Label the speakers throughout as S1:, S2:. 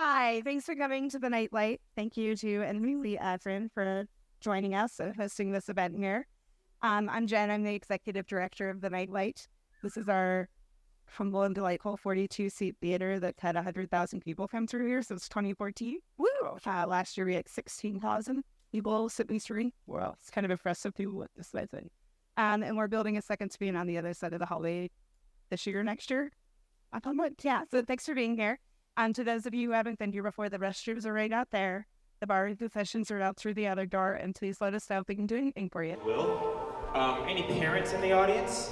S1: Hi, thanks for coming to the Nightlight. Thank you to NCCAkron for joining us and hosting this event here. I'm Jen. I'm the executive director of the Nightlight. This is our humble and delightful 42-seat theater that had 100,000 people come through here since 2014. Woo! Last year we had 16,000 people sit in the screen. Wow, it's kind of impressive people with this thing. And we're building a second screen on the other side of the hallway this year, next year. Yeah, so thanks for being here. And to those of you who haven't been here before, the restrooms are right out there. The bar and concessions are out through the other door, and please let us know if we can do anything for you.
S2: Will, any parents in the audience?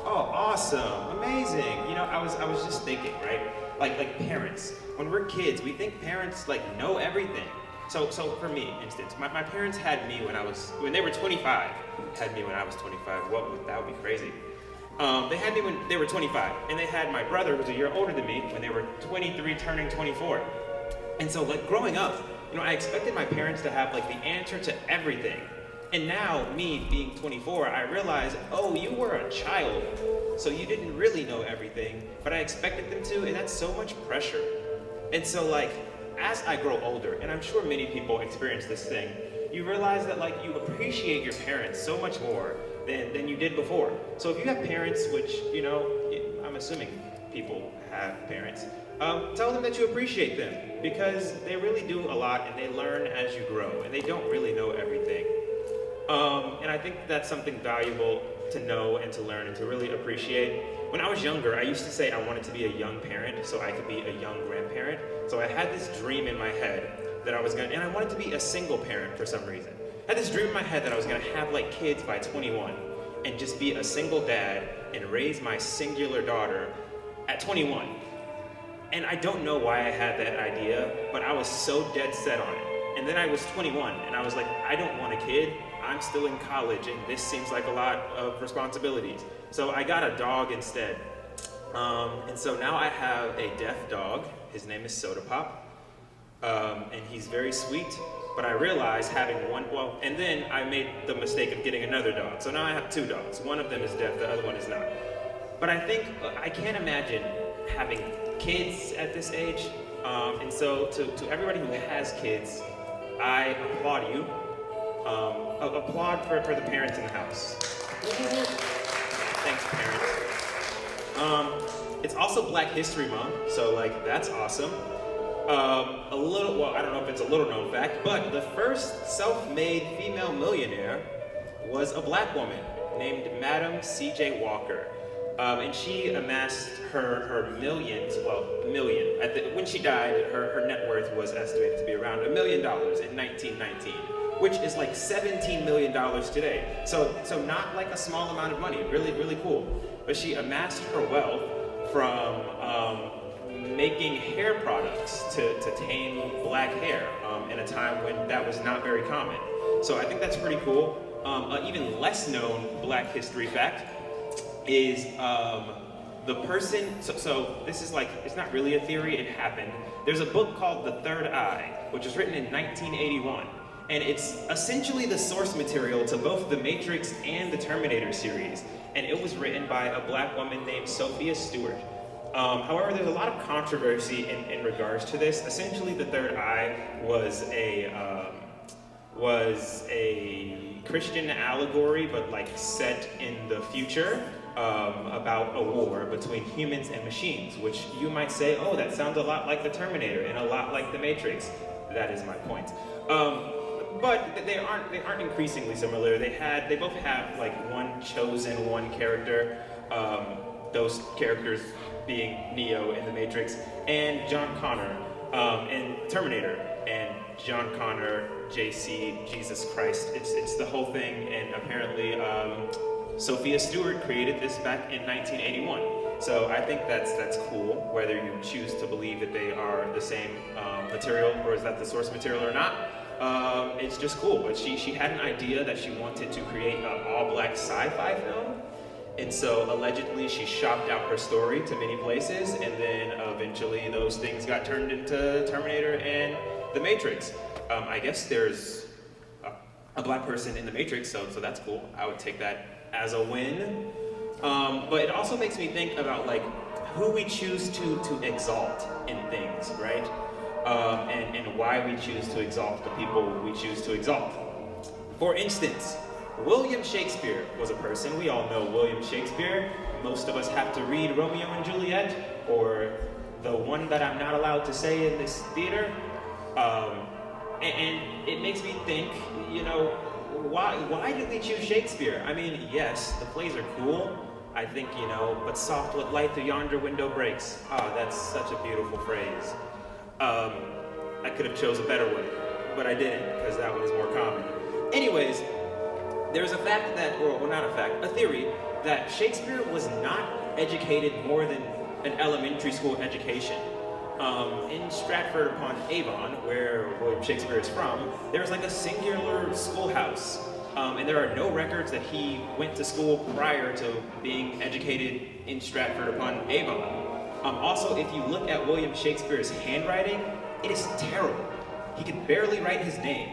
S2: Oh, awesome, amazing. You know, I was just thinking, right? Like parents. When we're kids, we think parents know everything. So for me, instance, my parents had me when they were 25. Had me when I was 25. That would be crazy. They had me when they were 25, and they had my brother, who's a year older than me, when they were 23, turning 24. And so, growing up, I expected my parents to have, the answer to everything. And now, me being 24, I realize, oh, you were a child, so you didn't really know everything, but I expected them to, and that's so much pressure. And so, as I grow older, and I'm sure many people experience this thing, you realize that, you appreciate your parents so much more than you did before. So if you have parents, which, I'm assuming people have parents, tell them that you appreciate them, because they really do a lot and they learn as you grow, and they don't really know everything. And I think that's something valuable to know and to learn and to really appreciate. When I was younger, I used to say I wanted to be a young parent so I could be a young grandparent. So I had this dream in my head that and I wanted to be a single parent for some reason. I had this dream in my head that I was gonna have kids by 21 and just be a single dad and raise my singular daughter at 21. And I don't know why I had that idea, but I was so dead set on it. And then I was 21 and I was like, I don't want a kid. I'm still in college and this seems like a lot of responsibilities. So I got a dog instead. And so now I have a deaf dog. His name is Soda Pop. And he's very sweet, but I realized having and then I made the mistake of getting another dog. So now I have two dogs. One of them is deaf, the other one is not. But I think, I can't imagine having kids at this age. And so to everybody who has kids, I applaud you. Applaud for the parents in the house. Thanks, parents. It's also Black History Month, so that's awesome. I don't know if it's a little known fact, but the first self-made female millionaire was a Black woman named Madam C.J. Walker. And she amassed her million. When she died, her net worth was estimated to be around $1 million in 1919, which is $17 million today. So not a small amount of money, really, really cool. But she amassed her wealth from making hair products to tame Black hair in a time when that was not very common. So I think that's pretty cool. An even less known Black history fact is the person, so this is it's not really a theory, it happened. There's a book called The Third Eye, which was written in 1981. And it's essentially the source material to both The Matrix and the Terminator series. And it was written by a Black woman named Sophia Stewart. However, there's a lot of controversy in regards to this. Essentially, The Third Eye was a Christian allegory, but set in the future, about a war between humans and machines, which you might say, oh, that sounds a lot like the Terminator and a lot like the Matrix. That is my point. But they aren't increasingly similar. They both have one chosen one character. Those characters being Neo in The Matrix, and John Connor in Terminator, and John Connor, JC, Jesus Christ. It's the whole thing, and apparently Sophia Stewart created this back in 1981. So I think that's cool, whether you choose to believe that they are the same material, or is that the source material or not. It's just cool. But she had an idea that she wanted to create an all-Black sci-fi film. And so allegedly she shopped out her story to many places, and then eventually those things got turned into Terminator and The Matrix. I guess there's a Black person in The Matrix, so that's cool. I would take that as a win. But it also makes me think about who we choose to exalt in things, right? and why we choose to exalt the people we choose to exalt. For instance, William Shakespeare was a person. We all know William Shakespeare. Most of us have to read Romeo and Juliet, or the one that I'm not allowed to say in this theater. And it makes me think, you know, why did we choose Shakespeare? I mean, yes, the plays are cool, I think, you know, but soft what light through yonder window breaks. Ah, that's such a beautiful phrase. I could have chose a better one, but I didn't, because that one is more common. Anyways, there's a fact that, or well, not a fact, a theory that Shakespeare was not educated more than an elementary school education. In Stratford-upon-Avon, where William Shakespeare is from, there's like a singular schoolhouse. And there are no records that he went to school prior to being educated in Stratford-upon-Avon. Also, if you look at William Shakespeare's handwriting, it is terrible. He could barely write his name.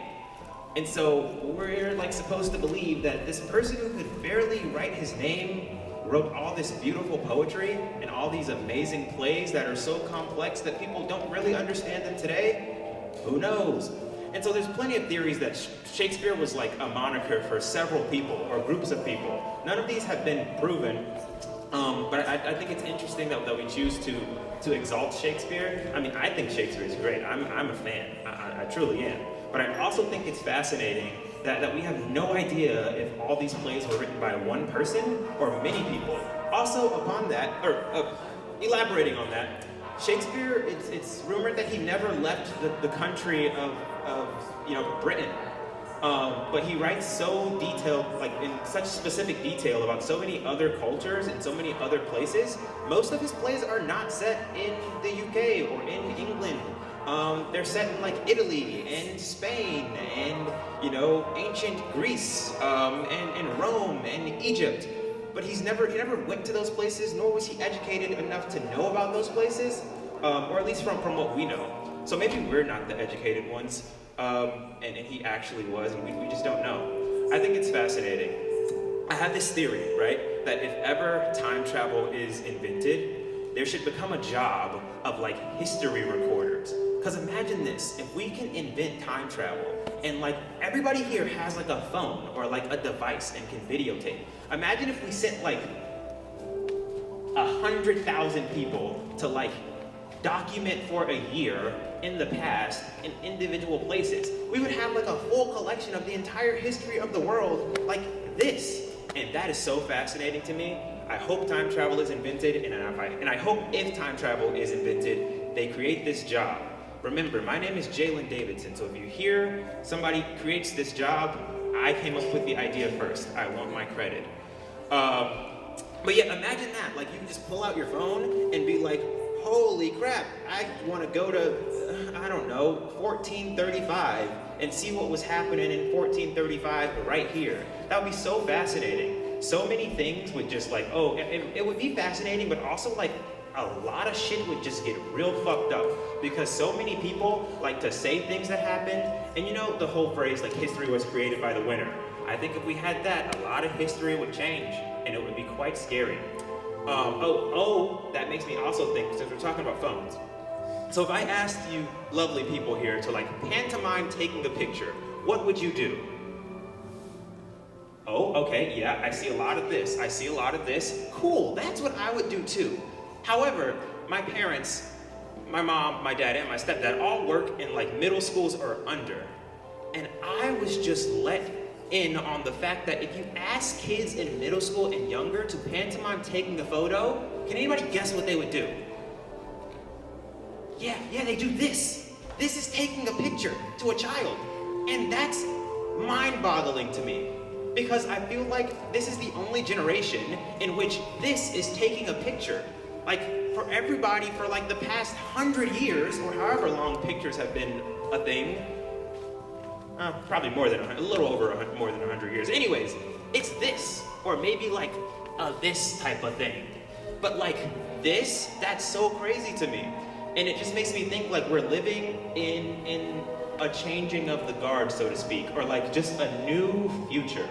S2: And so we're like supposed to believe that this person who could barely write his name wrote all this beautiful poetry and all these amazing plays that are so complex that people don't really understand them today? Who knows? And so there's plenty of theories that Shakespeare was like a moniker for several people or groups of people. None of these have been proven, but I think it's interesting that we choose to exalt Shakespeare. I mean, I think Shakespeare is great. I'm a fan. I truly am. But I also think it's fascinating that we have no idea if all these plays were written by one person or many people. Also, upon that, or elaborating on that, Shakespeare, it's rumored that he never left the country of you know, Britain. But he writes so detailed, like in such specific detail about so many other cultures and so many other places. Most of his plays are not set in the UK or in England. They're set in like Italy and Spain and, you know, ancient Greece and Rome and Egypt. But he never went to those places, nor was he educated enough to know about those places, or at least from what we know. So maybe we're not the educated ones, and he actually was, and we just don't know. I think it's fascinating. I have this theory, right, that if ever time travel is invented, there should become a job of like history recorders. Because imagine this, if we can invent time travel, and like everybody here has like a phone or like a device and can videotape. Imagine if we sent like 100,000 people to like document for a year in the past in individual places. We would have like a full collection of the entire history of the world like this. And that is so fascinating to me. I hope time travel is invented, and I hope if time travel is invented, they create this job. Remember, my name is Jalen Davidson, so if you hear somebody creates this job, I came up with the idea first. I want my credit. But yeah, imagine that. Like, you can just pull out your phone and be like, holy crap, I want to go to, I don't know, 1435 and see what was happening in 1435 right here. That would be so fascinating. So many things would just like, oh, it would be fascinating, but also like, a lot of shit would just get real fucked up because so many people like to say things that happened, and you know the whole phrase like history was created by the winner. I think if we had that, a lot of history would change and it would be quite scary. That makes me also think, since we're talking about phones, so if I asked you lovely people here to like pantomime taking a picture, what would you do? Oh, okay, yeah, I see a lot of this. I see a lot of this. Cool, that's what I would do too. However, my parents, my mom, my dad, and my stepdad all work in like middle schools or under. And I was just let in on the fact that if you ask kids in middle school and younger to pantomime taking a photo, can anybody guess what they would do? Yeah, they do this. This is taking a picture to a child. And that's mind-boggling to me. Because I feel like this is the only generation in which this is taking a picture. Like, for everybody for like the past 100 years, or however long pictures have been a thing, probably more than a little over more than 100 years. Anyways, it's this, or maybe like this type of thing. But like this, that's so crazy to me. And it just makes me think like we're living in a changing of the guard, so to speak, or like just a new future.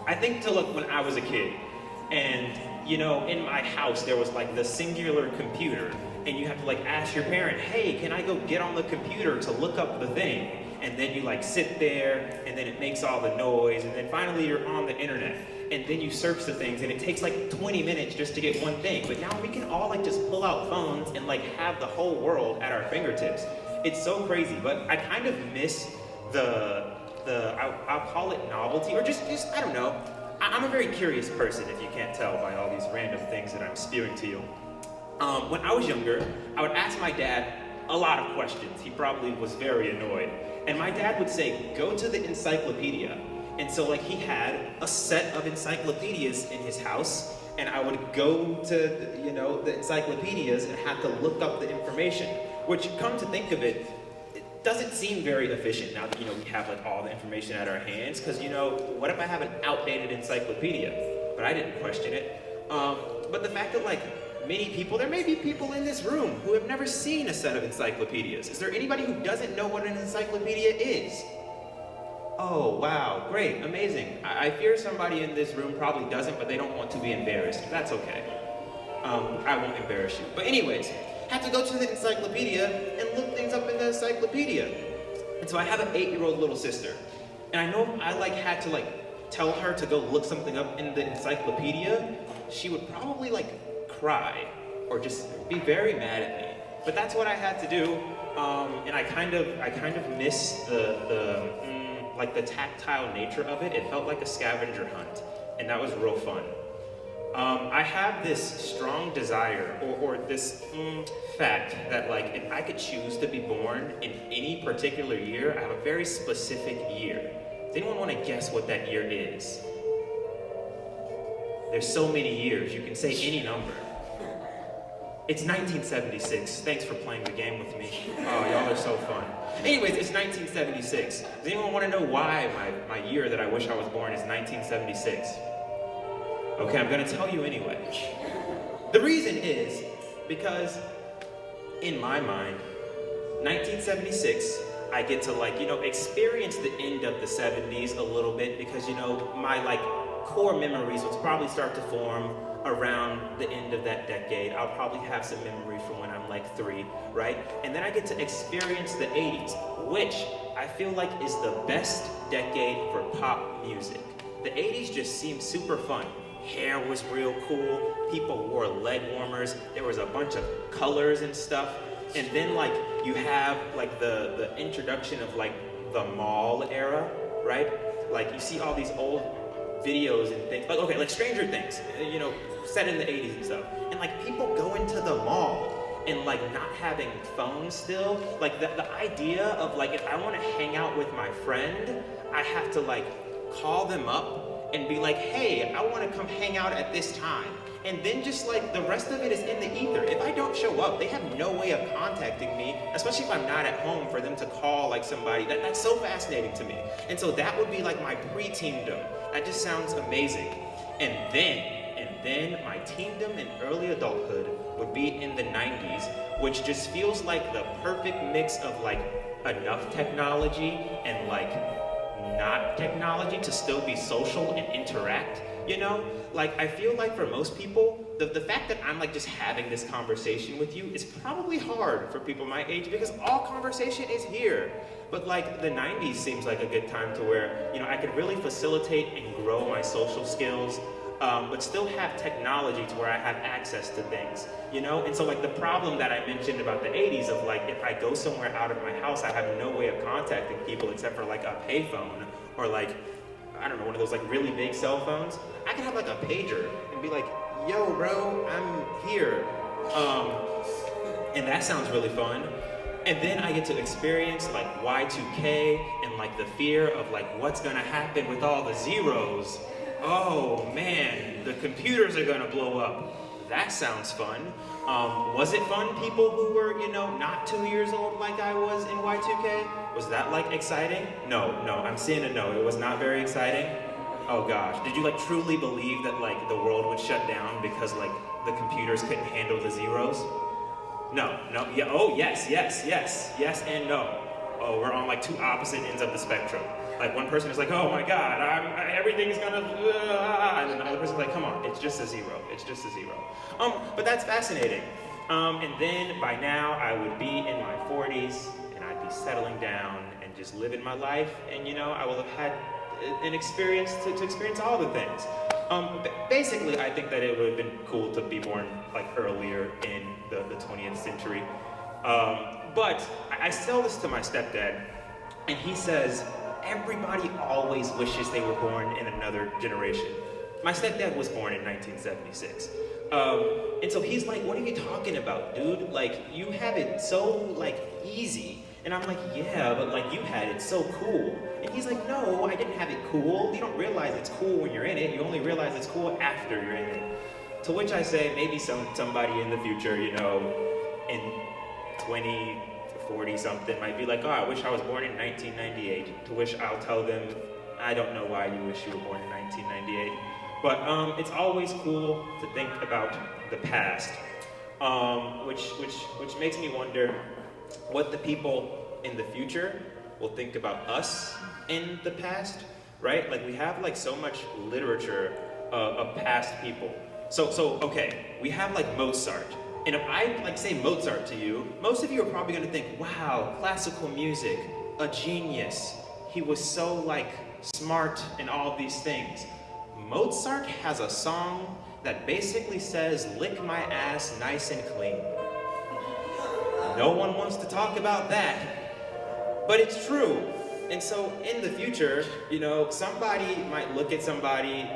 S2: I think to look when I was a kid, and you know, in my house there was like the singular computer, and you have to like ask your parent, hey, can I go get on the computer to look up the thing? And then you like sit there, and then it makes all the noise, and then finally you're on the internet. And then you search the things, and it takes like 20 minutes just to get one thing. But now we can all like just pull out phones and like have the whole world at our fingertips. It's so crazy, but I kind of miss I'll call it novelty, or just I don't know. I'm a very curious person, if you can't tell by all these random things that I'm spewing to you. When I was younger, I would ask my dad a lot of questions. He probably was very annoyed. And my dad would say, go to the encyclopedia. And so like he had a set of encyclopedias in his house, and I would go to, you know, the encyclopedias and have to look up the information, which, come to think of it, it doesn't seem very efficient now that, you know, we have like all the information at our hands, because, you know, what if I have an outdated encyclopedia? But I didn't question it. But the fact that like many people, there may be people in this room who have never seen a set of encyclopedias. Is there anybody who doesn't know what an encyclopedia is? Oh, wow, great, amazing. I fear somebody in this room probably doesn't, but they don't want to be embarrassed. That's okay. I won't embarrass you. But anyways, had to go to the encyclopedia and look things up in the encyclopedia. And so I have an 8-year-old little sister. And I know I like had to like tell her to go look something up in the encyclopedia. She would probably like cry or just be very mad at me. But that's what I had to do. And I kind of miss the tactile nature of it. It felt like a scavenger hunt, and that was real fun. I have this strong desire, or this fact that like if I could choose to be born in any particular year, I have a very specific year. Does anyone want to guess what that year is? There's so many years, you can say any number. It's 1976. Thanks for playing the game with me. Oh, y'all are so fun. Anyways, it's 1976. Does anyone want to know why my year that I wish I was born is 1976? Okay, I'm going to tell you anyway. The reason is because, in my mind, 1976, I get to like, you know, experience the end of the 70s a little bit because, you know, my like core memories will probably start to form around the end of that decade. I'll probably have some memory from when I'm like 3, right? And then I get to experience the 80s, which I feel like is the best decade for pop music. The 80s just seemed super fun. Hair was real cool, people wore leg warmers, there was a bunch of colors and stuff. And then like you have like the introduction of like the mall era, right? Like you see all these old videos and things, like okay, like Stranger Things, you know, set in the 80s and stuff. And like people go into the mall and like not having phones still, like the idea of like if I want to hang out with my friend, I have to like call them up and be like, hey, I want to come hang out at this time. And then just like the rest of it is in the ether. If I don't show up, they have no way of contacting me, especially if I'm not at home, for them to call like somebody. That's so fascinating to me. And so that would be like my pre-teendom. That just sounds amazing. And then my teendom and early adulthood would be in the 90s, which just feels like the perfect mix of like enough technology and like not technology to still be social and interact, you know? Like, I feel like for most people, the fact that I'm like just having this conversation with you is probably hard for people my age because all conversation is here. But like the 90s seems like a good time to where, you know, I could really facilitate and grow my social skills, but still have technology to where I have access to things, you know? And so like the problem that I mentioned about the 80s of like, if I go somewhere out of my house, I have no way of contacting people except for like a payphone or like, I don't know, one of those like really big cell phones. I can have like a pager and be like, yo bro, I'm here. And that sounds really fun. And then I get to experience like Y2K and like the fear of like what's gonna happen with all the zeros. Oh man, the computers are gonna blow up. That sounds fun. Was it fun, people who were, you know, not 2 years old like I was in Y2K? Was that like exciting? No, I'm seeing a no. It was not very exciting. Oh gosh, did you like truly believe that like the world would shut down because like the computers couldn't handle the zeros? No, yeah, oh yes and no. Oh, we're on like two opposite ends of the spectrum. Like one person is like, oh my God, everything's gonna, and then the other person's like, come on, it's just a zero. It's just a zero. But that's fascinating. And then by now I would be in my 40s and I'd be settling down and just living my life. And I will have had an experience to experience all the things. Basically, I think that it would have been cool to be born like earlier in the 20th century. But I tell this to my stepdad, and he says, everybody always wishes they were born in another generation. My stepdad was born in 1976. And so he's like, what are you talking about, dude? Like, you have it so, like, easy. And I'm like, yeah, but, like, you had it so cool. And he's like, no, I didn't have it cool. You don't realize it's cool when you're in it. You only realize it's cool after you're in it. To which I say, maybe somebody in the future, in 20, 40 something might be like, oh, I wish I was born in 1998. To which I'll tell them, I don't know why you wish you were born in 1998. But it's always cool to think about the past, which makes me wonder what the people in the future will think about us in the past, right? Like, we have like so much literature of past people. So okay, we have like Mozart. And if I like say Mozart to you, most of you are probably gonna think, wow, classical music, a genius. He was so like smart and all these things. Mozart has a song that basically says, lick my ass nice and clean. No one wants to talk about that, but it's true. And so in the future, somebody might look at somebody,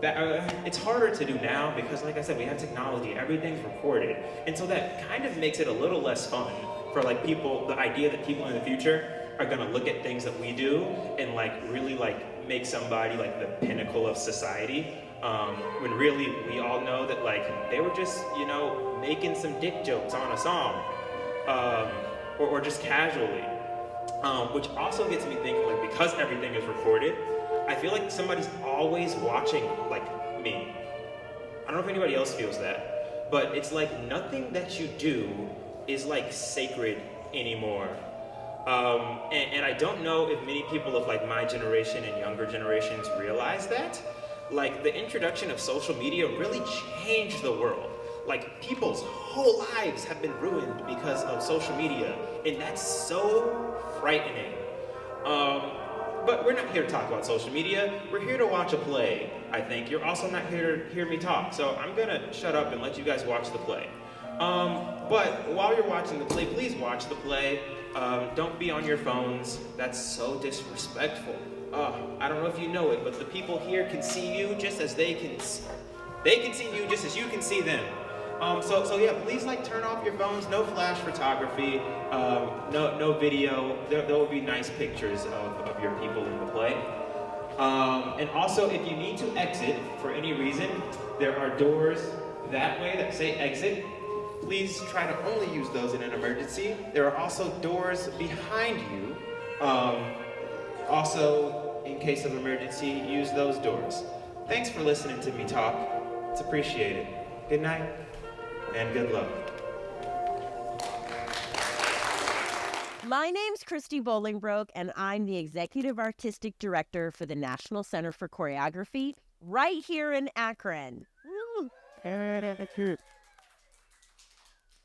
S2: that it's harder to do now because, like I said, we have technology, everything's recorded. And so that kind of makes it a little less fun for like people, the idea that people in the future are gonna look at things that we do and like really like make somebody like the pinnacle of society. When really we all know that like they were just, making some dick jokes on a song, or just casually. Which also gets me thinking, like, because everything is recorded, I feel like somebody's always watching, like, me. I don't know if anybody else feels that, but it's like nothing that you do is, like, sacred anymore. And I don't know if many people of, like, my generation and younger generations realize that. Like, the introduction of social media really changed the world. Like, people's whole lives have been ruined because of social media, and that's so frightening. But we're not here to talk about social media. We're here to watch a play, I think. You're also not here to hear me talk, so I'm gonna shut up and let you guys watch the play. But while you're watching the play, please watch the play. Don't be on your phones. That's so disrespectful. I don't know if you know it, but the people here can see you just as they can see you just as you can see them. So yeah, please like turn off your phones, no flash photography, no video. There will be nice pictures of your people in the play. And also, if you need to exit for any reason, there are doors that way that say exit. Please try to only use those in an emergency. There are also doors behind you. Also, in case of emergency, use those doors. Thanks for listening to me talk. It's appreciated. Good night. And good luck.
S3: My name's Christy Bolingbroke, and I'm the Executive Artistic Director for the National Center for Choreography right here in Akron.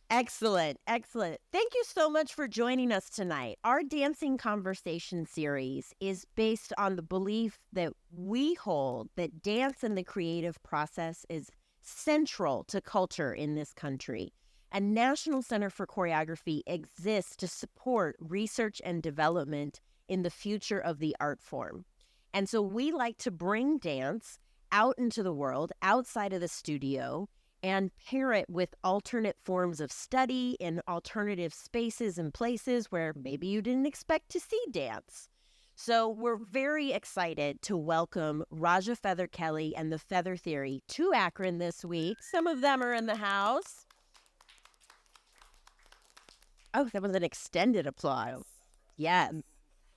S3: Excellent. Thank you so much for joining us tonight. Our Dancing Conversation series is based on the belief that we hold that dance and the creative process is central to culture in this country. And National Center for Choreography exists to support research and development in the future of the art form. And so we like to bring dance out into the world, outside of the studio, and pair it with alternate forms of study in alternative spaces and places where maybe you didn't expect to see dance. So we're very excited to welcome Raja Feather Kelly and the Feather Theory to Akron this week. Some of them are in the house. Oh, that was an extended applause. Yes.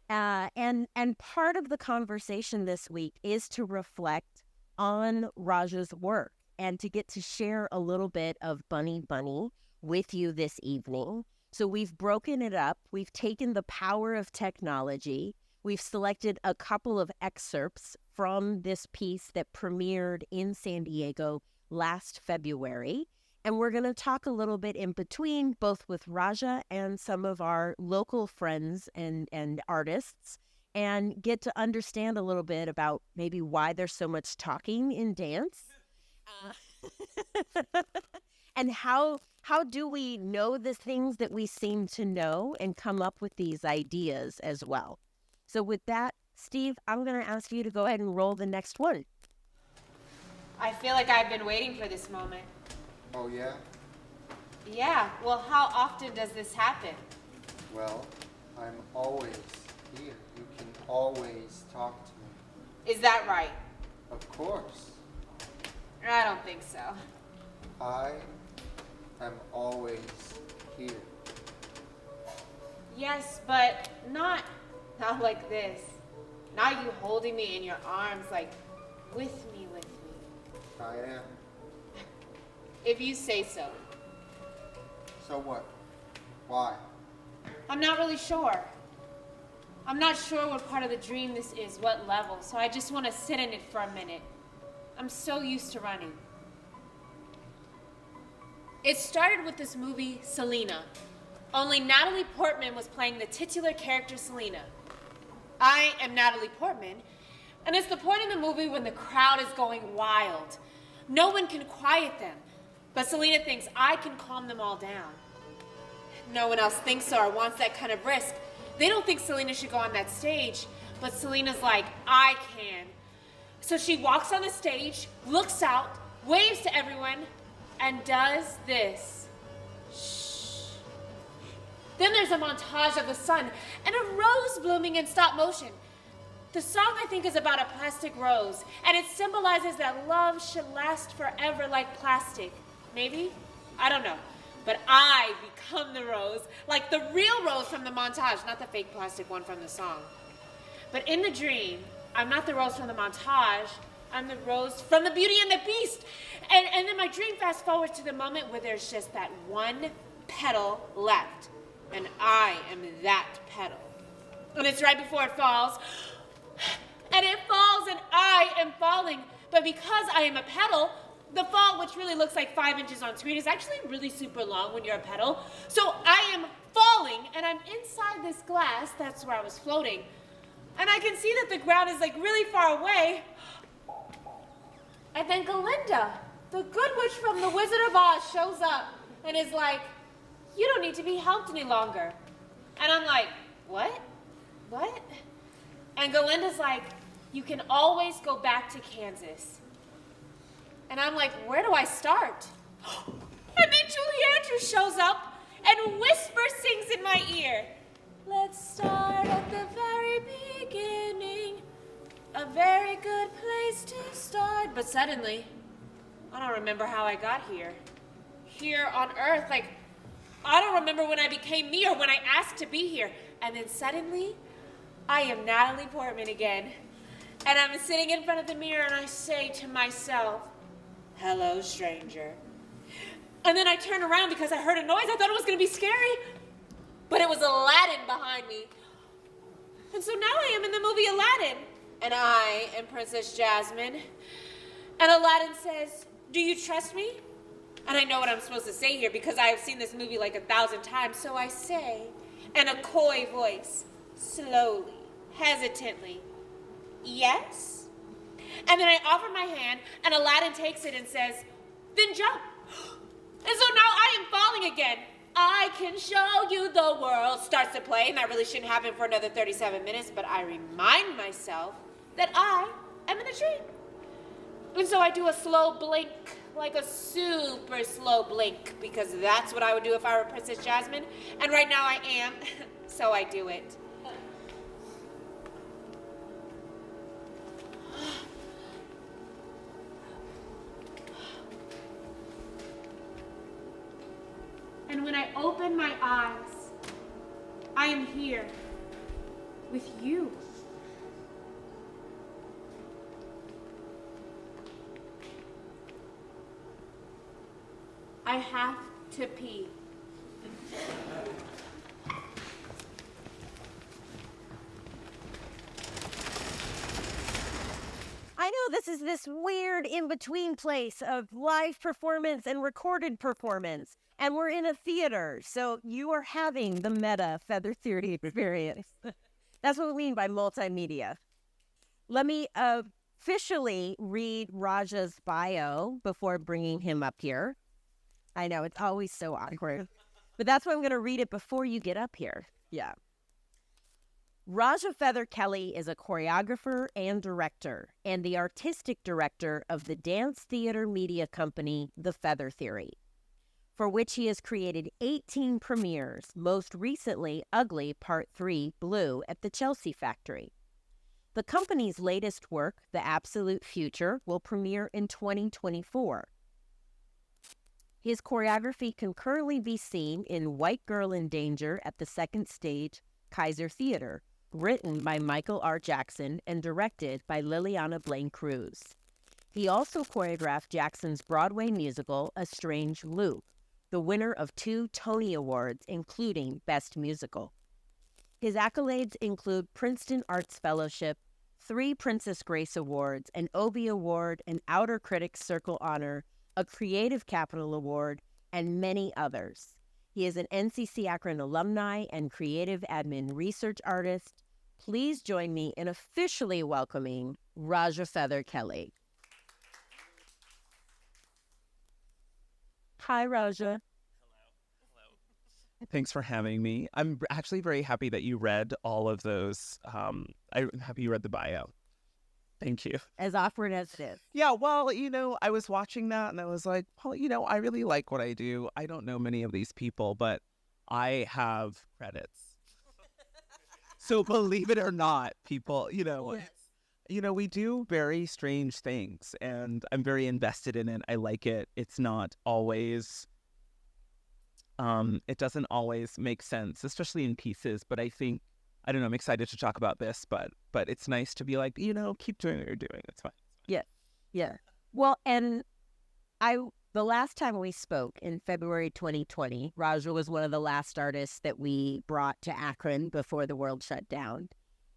S3: And part of the conversation this week is to reflect on Raja's work and to get to share a little bit of Bunny Bunny with you this evening. So we've broken it up. We've taken the power of technology. We've selected a couple of excerpts from this piece that premiered in San Diego last February. And we're going to talk a little bit in between, both with Raja and some of our local friends and artists, and get to understand a little bit about maybe why there's so much talking in dance. And how do we know the things that we seem to know and come up with these ideas as well. So with that, Steve, I'm going to ask you to go ahead and roll the next one.
S4: I feel like I've been waiting for this moment.
S5: Oh, yeah?
S4: Yeah, well, how often does this happen?
S5: Well, I'm always here. You can always talk to me.
S4: Is that right?
S5: Of course.
S4: I don't think so.
S5: I am always here.
S4: Yes, but not like this. Not you holding me in your arms, like, with me.
S5: I am.
S4: If you say so.
S5: So what? Why?
S4: I'm not really sure. I'm not sure what part of the dream this is, what level, so I just want to sit in it for a minute. I'm so used to running. It started with this movie, Selena. Only Natalie Portman was playing the titular character, Selena. I am Natalie Portman, and it's the point in the movie when the crowd is going wild. No one can quiet them, but Selena thinks I can calm them all down. No one else thinks so or wants that kind of risk. They don't think Selena should go on that stage, but Selena's like, I can. So she walks on the stage, looks out, waves to everyone, and does this. Shh. Then there's a montage of the sun and a rose blooming in stop motion. The song, I think, is about a plastic rose, and it symbolizes that love should last forever like plastic. Maybe? I don't know. But I become the rose, like the real rose from the montage, not the fake plastic one from the song. But in the dream, I'm not the rose from the montage, I'm the rose from the Beauty and the Beast. And then my dream fast forwards to the moment where there's just that one petal left, and I am that petal. And it's right before it falls. And it falls and I am falling. But because I am a petal, the fall, which really looks like 5 inches on screen, is actually really super long when you're a petal. So I am falling and I'm inside this glass. That's where I was floating. And I can see that the ground is like really far away. And then Galinda, the good witch from the Wizard of Oz, shows up and is like, you don't need to be helped any longer. And I'm like, what? What? And Galinda's like, you can always go back to Kansas. And I'm like, where do I start? And then Julie Andrews shows up and Whisper sings in my ear. Let's start at the very beginning. A very good place to start. But suddenly, I don't remember how I got here. Here on Earth, like, I don't remember when I became me or when I asked to be here. And then suddenly, I am Natalie Portman again. And I'm sitting in front of the mirror and I say to myself, hello, stranger. And then I turn around because I heard a noise. I thought it was going to be scary. But it was Aladdin behind me. And so now I am in the movie Aladdin. And I am Princess Jasmine. And Aladdin says, do you trust me? And I know what I'm supposed to say here because I have seen this movie like 1,000 times. So I say, in a coy voice, slowly, hesitantly, yes? And then I offer my hand, and Aladdin takes it and says, then jump. And so now I am falling again. I can show you the world starts to play, and that really shouldn't happen for another 37 minutes, but I remind myself that I am in a dream. And so I do a slow blink, like a super slow blink, because that's what I would do if I were Princess Jasmine. And right now I am, so I do it. And when I open my eyes, I am here with you. I have to pee.
S3: this is this weird in-between place of live performance and recorded performance. And we're in a theater, so you are having the meta feather theory experience. That's what we mean by multimedia. Let me officially read Raja's bio before bringing him up here. I know, it's always so awkward. But that's why I'm going to read it before you get up here. Yeah. Raja Feather Kelly is a choreographer and director, and the artistic director of the dance theater media company, The Feather Theory, for which he has created 18 premieres, most recently Ugly Part 3 Blue at the Chelsea Factory. The company's latest work, The Absolute Future, will premiere in 2024. His choreography can currently be seen in White Girl in Danger at the Second Stage Kaiser Theater, written by Michael R. Jackson and directed by Liliana Blaine Cruz. He also choreographed Jackson's Broadway musical, A Strange Loop, the winner of 2 Tony Awards, including Best Musical. His accolades include Princeton Arts Fellowship, 3 Princess Grace Awards, an Obie Award, an Outer Critics Circle Honor, a Creative Capital Award, and many others. He is an NCCAkron alumni and creative admin research artist. Please join me in officially welcoming Raja Feather Kelly. Hi, Raja.
S6: Thanks for having me. I'm actually very happy that you read all of those. I'm happy you read the bio. Thank you.
S3: As awkward as it is.
S6: Yeah, well, I was watching that and I was like, well, I really like what I do. I don't know many of these people, but I have credits. So believe it or not, people, we do very strange things and I'm very invested in it. I like it. It's not always... it doesn't always make sense, especially in pieces, but I think, I don't know, I'm excited to talk about this, but it's nice to be like, keep doing what you're doing. It's fine.
S3: Yeah. Well, and the last time we spoke in February 2020, Raja was one of the last artists that we brought to Akron before the world shut down.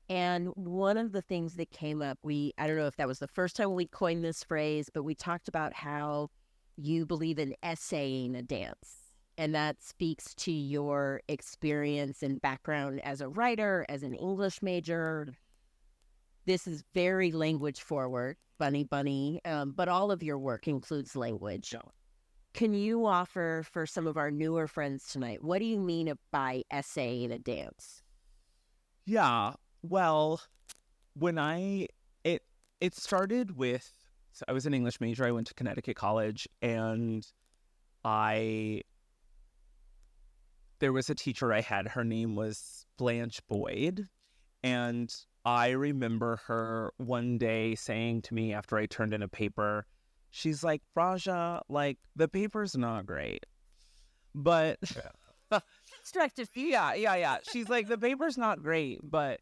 S3: And one of the things that came up, I don't know if that was the first time we coined this phrase, but we talked about how you believe in essaying a dance. And that speaks to your experience and background as a writer, as an English major. This is very language forward, bunny, but all of your work includes language.
S6: Yeah.
S3: Can you offer for some of our newer friends tonight, what do you mean by essaying a dance?
S6: Yeah, well, when it started with, so I was an English major. I went to Connecticut College and there was a teacher I had. Her name was Blanche Boyd. And I remember her one day saying to me after I turned in a paper, she's like, Raja, the paper's not great. But
S3: Constructive.
S6: yeah. She's like, the paper's not great, but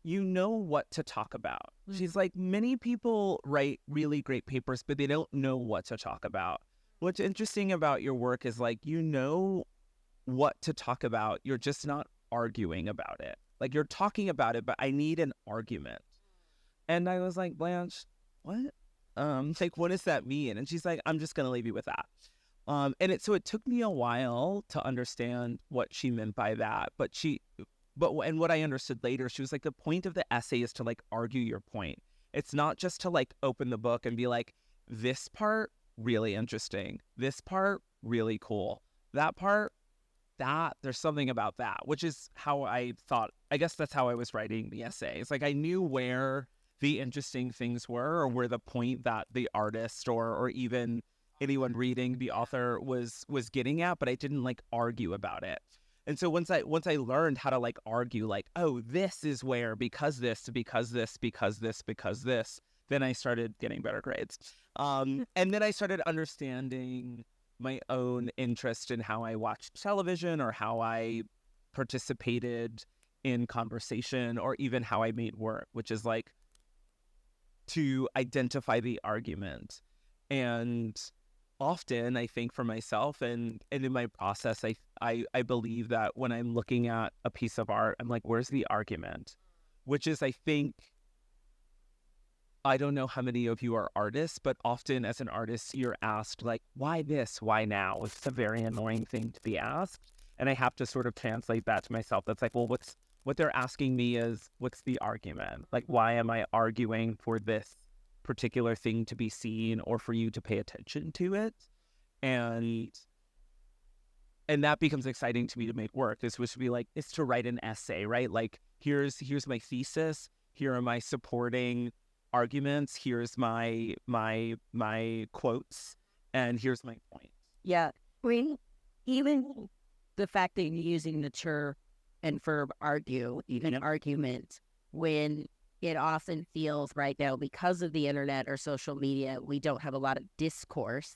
S6: you know what to talk about. She's like, many people write really great papers, but they don't know what to talk about. What's interesting about your work is what to talk about. You're just not arguing about it. You're talking about it, but I need an argument. And I was like, Blanche, what? What does that mean? And she's like, I'm just going to leave you with that. And it took me a while to understand what she meant by that. And what I understood later, she was like, the point of the essay is to argue your point. It's not just to open the book and be like, this part, really interesting. This part, really cool. That part, there's something about that, which is how I thought, I guess that's how I was writing the essay. It's I knew where the interesting things were, or where the point that the artist or even anyone reading the author was getting at, but I didn't argue about it. And so once I learned how to argue, oh, this is where, because this, then I started getting better grades. And then I started understanding my own interest in how I watched television or how I participated in conversation or even how I made work, which is to identify the argument. And often I think for myself and in my process, I believe that when I'm looking at a piece of art, I'm like, where's the argument? Which is, I think, I don't know how many of you are artists, but often as an artist, you're asked like, why this? Why now? It's a very annoying thing to be asked. And I have to sort of translate that to myself. That's like, well, what they're asking me is, what's the argument? Like, why am I arguing for this particular thing to be seen or for you to pay attention to it? And that becomes exciting to me to make work. This would be like, it's to write an essay, right? Like, here's my thesis. Here are my supporting arguments. Here's my quotes, and here's my point.
S3: Yeah. Even the fact that you're using the term and verb argue, even argument, when it often feels right now because of the internet or social media, we don't have a lot of discourse.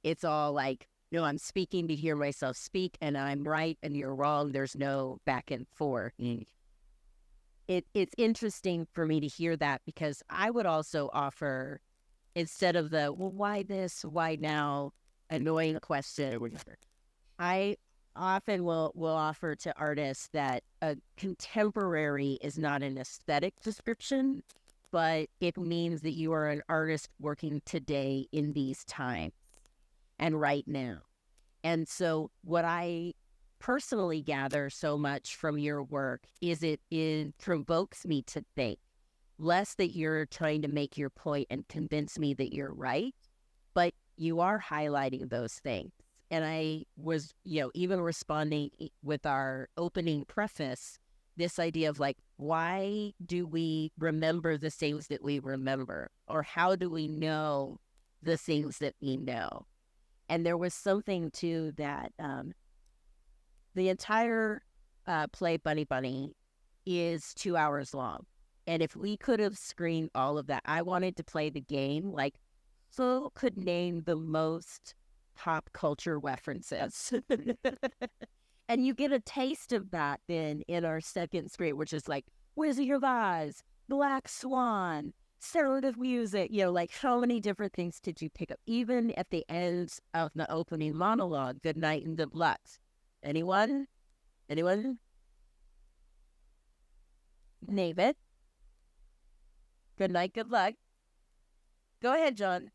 S3: It's all like, no, I'm speaking to hear myself speak, and I'm right and you're wrong. There's no back and forth. It's interesting for me to hear that, because I would also offer, instead of the, well, why this, why now, annoying question, I often will offer to artists that a contemporary is not an aesthetic description, but it means that you are an artist working today in these times and right now. And so what I personally gather so much from your work is it provokes me to think, less that you're trying to make your point and convince me that you're right, but you are highlighting those things. And I was, even responding with our opening preface, this idea of like, why do we remember the things that we remember? Or how do we know the things that we know? And there was something too that the entire play Bunny Bunny is 2 hours long. And if we could have screened all of that, I wanted to play the game like, so could name the most pop culture references. And you get a taste of that then in our second screen, which is like Wizard of Oz, Black Swan, sound of music, like how many different things did you pick up? Even at the end of the opening monologue, good night and good luck. Anyone? Name it. Good night, good luck. Go ahead, John.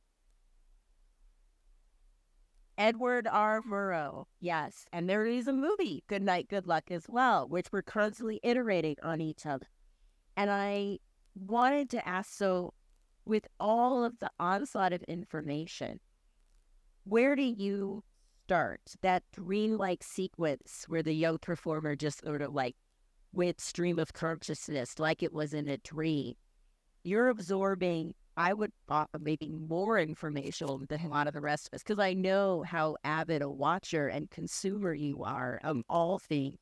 S3: Edward R. Murrow. Yes. And there is a movie, Good Night, Good Luck, as well, which we're constantly iterating on each other. And I wanted to ask, so with all of the onslaught of information, where do you start? That dream-like sequence where the young performer just sort of like with stream of consciousness, like it was in a dream. You're absorbing, I would offer maybe more information than a lot of the rest of us, because I know how avid a watcher and consumer you are of all things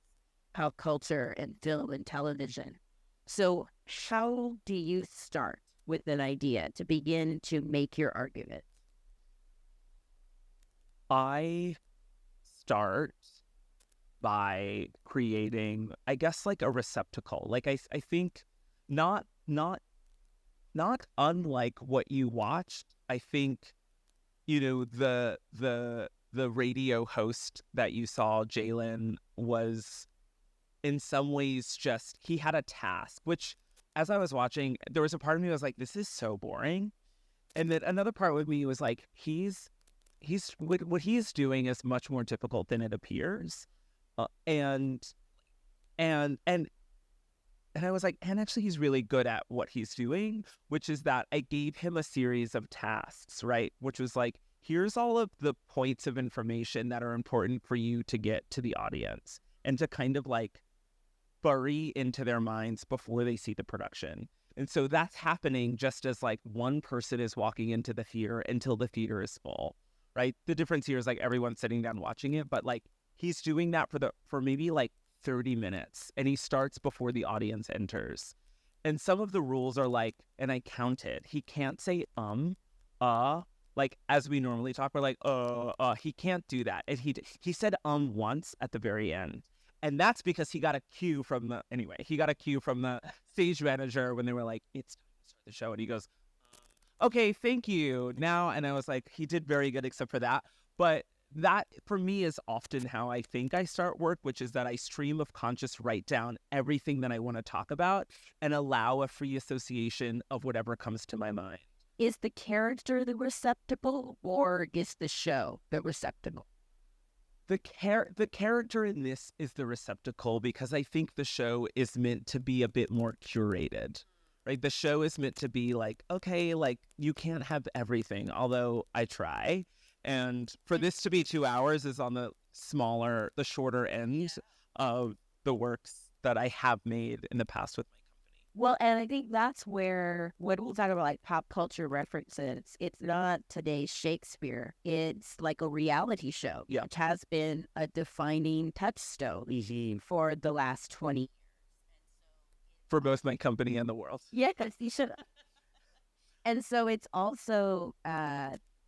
S3: pop culture and film and television. So how do you start with an idea to begin to make your argument?
S6: I start by creating, I guess, like a receptacle. Like I think not unlike what you watched. I think, the radio host that you saw, Jalen, was in some ways just, he had a task, which as I was watching, there was a part of me that was like, this is so boring. And then another part with me was like, what he's doing is much more difficult than it appears. And I was like, and actually he's really good at what he's doing, which is that I gave him a series of tasks, right? Which was like, here's all of the points of information that are important for you to get to the audience and to kind of like bury into their minds before they see the production. And so that's happening just as like one person is walking into the theater until the theater is full, right? The difference here is like everyone's sitting down watching it, but like he's doing that for maybe like 30 minutes, and he starts before the audience enters. And some of the rules are like, and I counted, he can't say like as we normally talk, we're like he can't do that. And he said once at the very end. And that's because he got a cue from the stage manager when they were like, it's time to start the show. And he goes, okay, thank you now. And I was like, he did very good except for that. But that for me is often how I think I start work, which is that I stream of conscious write down everything that I want to talk about and allow a free association of whatever comes to my mind.
S3: Is the character the receptacle, or is the show the receptacle?
S6: The character in this is the receptacle, because I think the show is meant to be a bit more curated, right? The show is meant to be like, okay, like you can't have everything, although I try. And for this to be 2 hours is on the shorter end of the works that I have made in the past with my company.
S3: Well, and I think that's where, when we talk about like pop culture references, it's not today's Shakespeare. It's like a reality show, which has been a defining touchstone for the last 20 years.
S6: For both my company and the world.
S3: Yes, you should. And so it's also,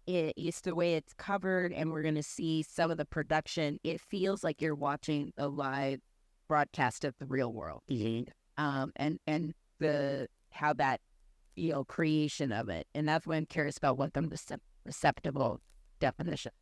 S3: it's the way it's covered, and we're going to see some of the production. It feels like you're watching a live broadcast of the real world. And how that, creation of it. And that's why I'm curious about what the receptacle definition.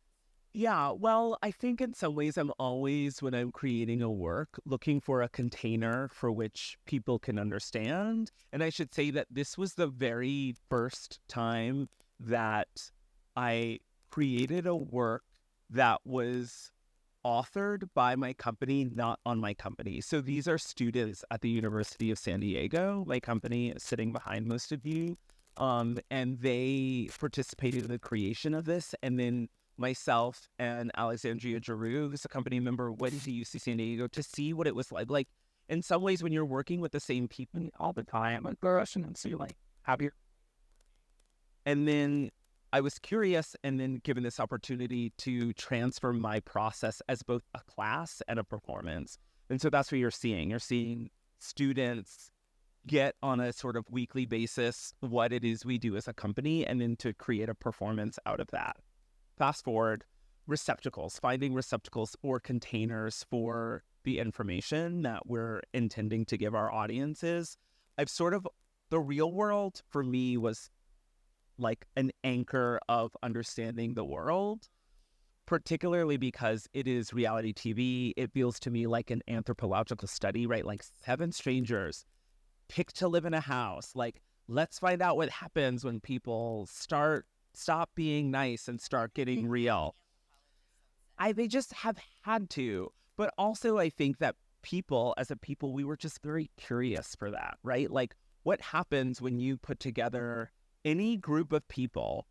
S6: Yeah, well, I think in some ways I'm always, when I'm creating a work, looking for a container for which people can understand. And I should say that this was the very first time that I created a work that was authored by my company, not on my company. So these are students at the University of San Diego. My company is sitting behind most of you. And they participated in the creation of this. And then myself and Alexandria Giroux, who's a company member, went to UC San Diego to see what it was like. Like, in some ways, when you're working with the same people all the time, like, and so you're like, and then I was curious, and then given this opportunity to transfer my process as both a class and a performance. And so that's what you're seeing. You're seeing students get on a sort of weekly basis what it is we do as a company, and then to create a performance out of that. Fast forward, receptacles, finding receptacles or containers for the information that we're intending to give our audiences. The real world for me was like an anchor of understanding the world, particularly because it is reality TV. It feels to me like an anthropological study, right? Like 7 strangers pick to live in a house. Like, let's find out what happens when people stop being nice and start getting real. They just have had to. But also I think that as a people, we were just very curious for that, right? Like, what happens when you put together any group of people,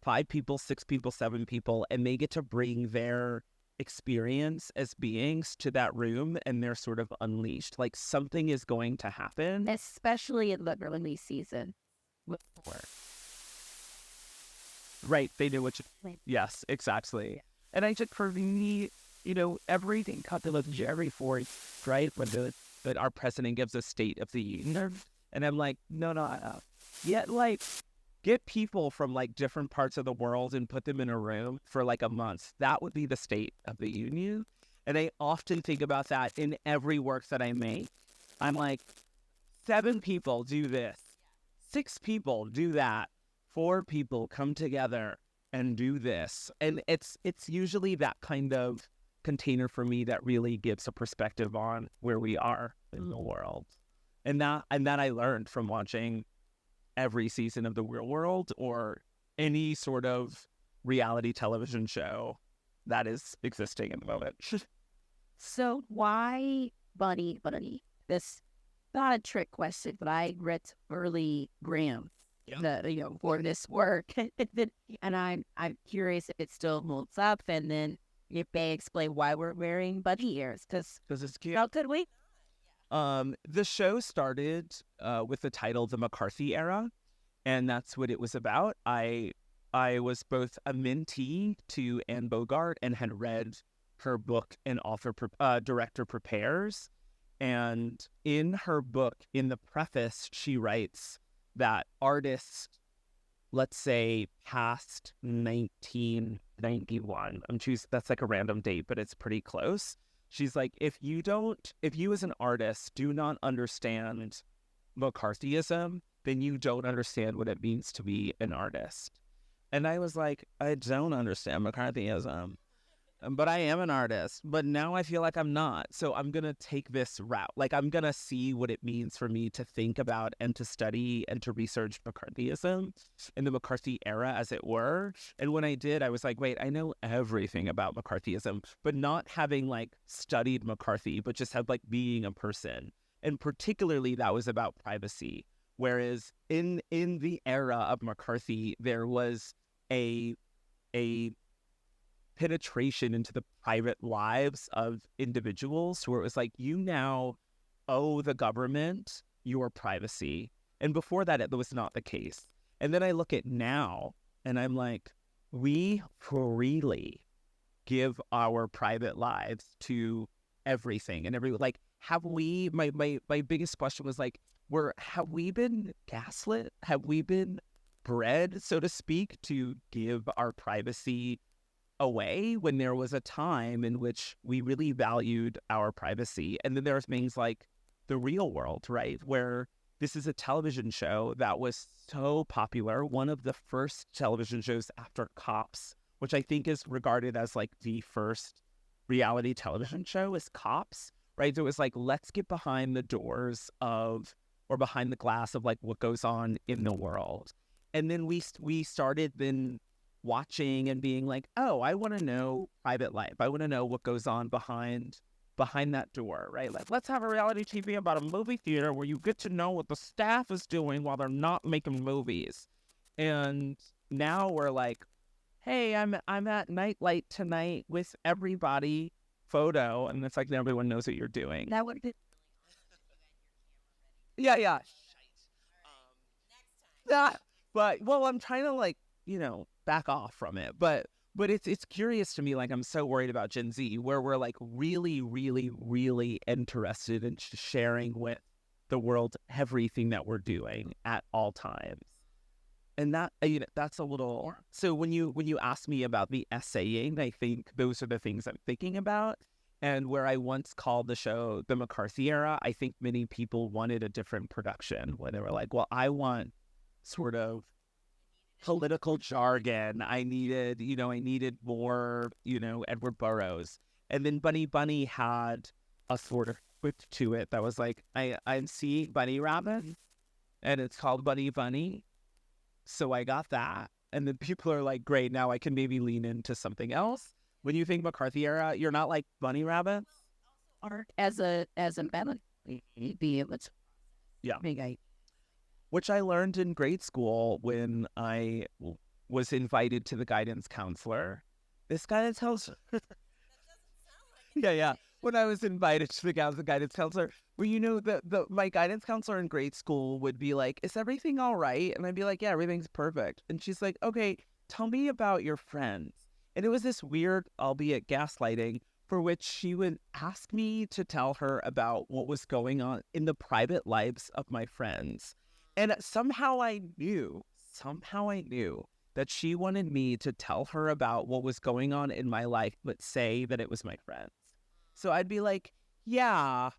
S6: 5 people, 6 people, 7 people, and they get to bring their experience as beings to that room, and they're sort of unleashed. Like, something is going to happen.
S3: Especially in the early season.
S6: Right, they knew yes, exactly.
S3: Yeah.
S6: And I think for me, everything cut to every force, right? When that our president gives a State of the Union, and I'm like, no. Yet, like, get people from like different parts of the world and put them in a room for like a month. That would be the State of the Union. And I often think about that in every work that I make. I'm like, 7 people do this, 6 people do that, 4 people come together and do this. And it's usually that kind of container for me that really gives a perspective on where we are in the world. And that I learned from watching every season of The Real World or any sort of reality television show that is existing at the moment.
S3: So why Bunny? This not a trick question, but I read early grams for this work, and I'm curious if it still holds up, and then if they explain why we're wearing bunny ears, because
S6: it's cute.
S3: How could we?
S6: The show started with the title The McCarthy Era, and that's what it was about. I was both a mentee to Anne Bogart and had read her book, An Director Prepares. And in her book, in the preface, she writes that artists, let's say past 1991, that's like a random date, but it's pretty close. She's like, if you as an artist do not understand McCarthyism, then you don't understand what it means to be an artist. And I was like, I don't understand McCarthyism. but I am an artist. But now I feel like I'm not. So I'm going to take this route. Like, I'm going to see what it means for me to think about and to study and to research McCarthyism in the McCarthy era, as it were. And when I did, I was like, wait, I know everything about McCarthyism, but not having like studied McCarthy, but just have like being a person. And particularly that was about privacy. Whereas in the era of McCarthy, there was a penetration into the private lives of individuals where it was like, you now owe the government your privacy. And before that, it was not the case. And then I look at now and I'm like, we freely give our private lives to everything and like, have we, my biggest question was like, have we been gaslit? Have we been bred, so to speak, to give our privacy away when there was a time in which we really valued our privacy? And then there are things like the real world, right? Where this is a television show that was so popular, one of the first television shows after Cops, which I think is regarded as like the first reality television show is Cops, right? So it was like, let's get behind the doors of, or behind the glass of like what goes on in the world. And then we started then watching and being like, oh, I want to know private life. I want to know what goes on behind that door, right? Like, let's have a reality TV about a movie theater where you get to know what the staff is doing while they're not making movies. And now we're like, hey, I'm at Nightlight tonight with everybody photo, and it's like everyone knows what you're doing.
S3: That would be
S6: Yeah. But well, I'm trying to like, back off from it. But it's curious to me. Like, I'm so worried about Gen Z, where we're like really, really, really interested in sharing with the world everything that we're doing at all times. And that, that's a little. So when you ask me about the essaying, I think those are the things I'm thinking about. And where I once called the show the McCarthy era, I think many people wanted a different production, where they were like, well, I want sort of political jargon. I needed more, Edward Burroughs. And then Bunny had a sort of twist to it that was like, I'm seeing Bunny Rabbit, and it's called Bunny. So I got that. And then people are like, great, now I can maybe lean into something else. When you think McCarthy era, you're not like Bunny Rabbit?
S3: art as a melody, be able to.
S6: Yeah.
S3: Big
S6: Which I learned in grade school when I was invited to the guidance counselor. This guidance counselor. Yeah. When I was invited to the guidance counselor, where my guidance counselor in grade school would be like, "Is everything all right?" And I'd be like, "Yeah, everything's perfect." And she's like, "Okay, tell me about your friends." And it was this weird, albeit gaslighting, for which she would ask me to tell her about what was going on in the private lives of my friends. And somehow I knew that she wanted me to tell her about what was going on in my life, but say that it was my friends. So I'd be like, yeah,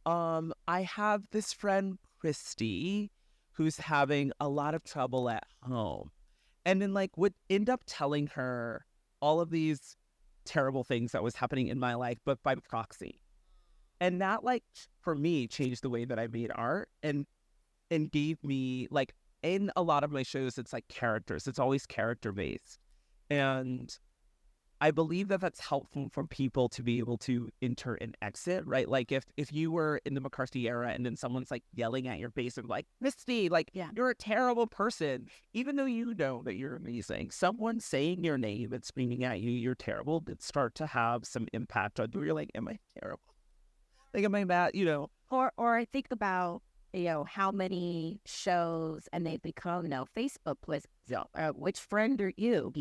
S6: I have this friend, Christy, who's having a lot of trouble at home. And then would end up telling her all of these terrible things that was happening in my life, but by proxy. And that, for me, changed the way that I made art and gave me, in a lot of my shows, it's characters. It's always character-based. And I believe that that's helpful for people to be able to enter and exit, right? If you were in the McCarthy era and then someone's yelling at your face and Misty, you're a terrible person, even though you know that you're amazing, someone saying your name and screaming at you, you're terrible, did start to have some impact on you. You're like, am I terrible? Am I bad?
S3: Or I think about, how many shows and they become Facebook lists. Which friend are you?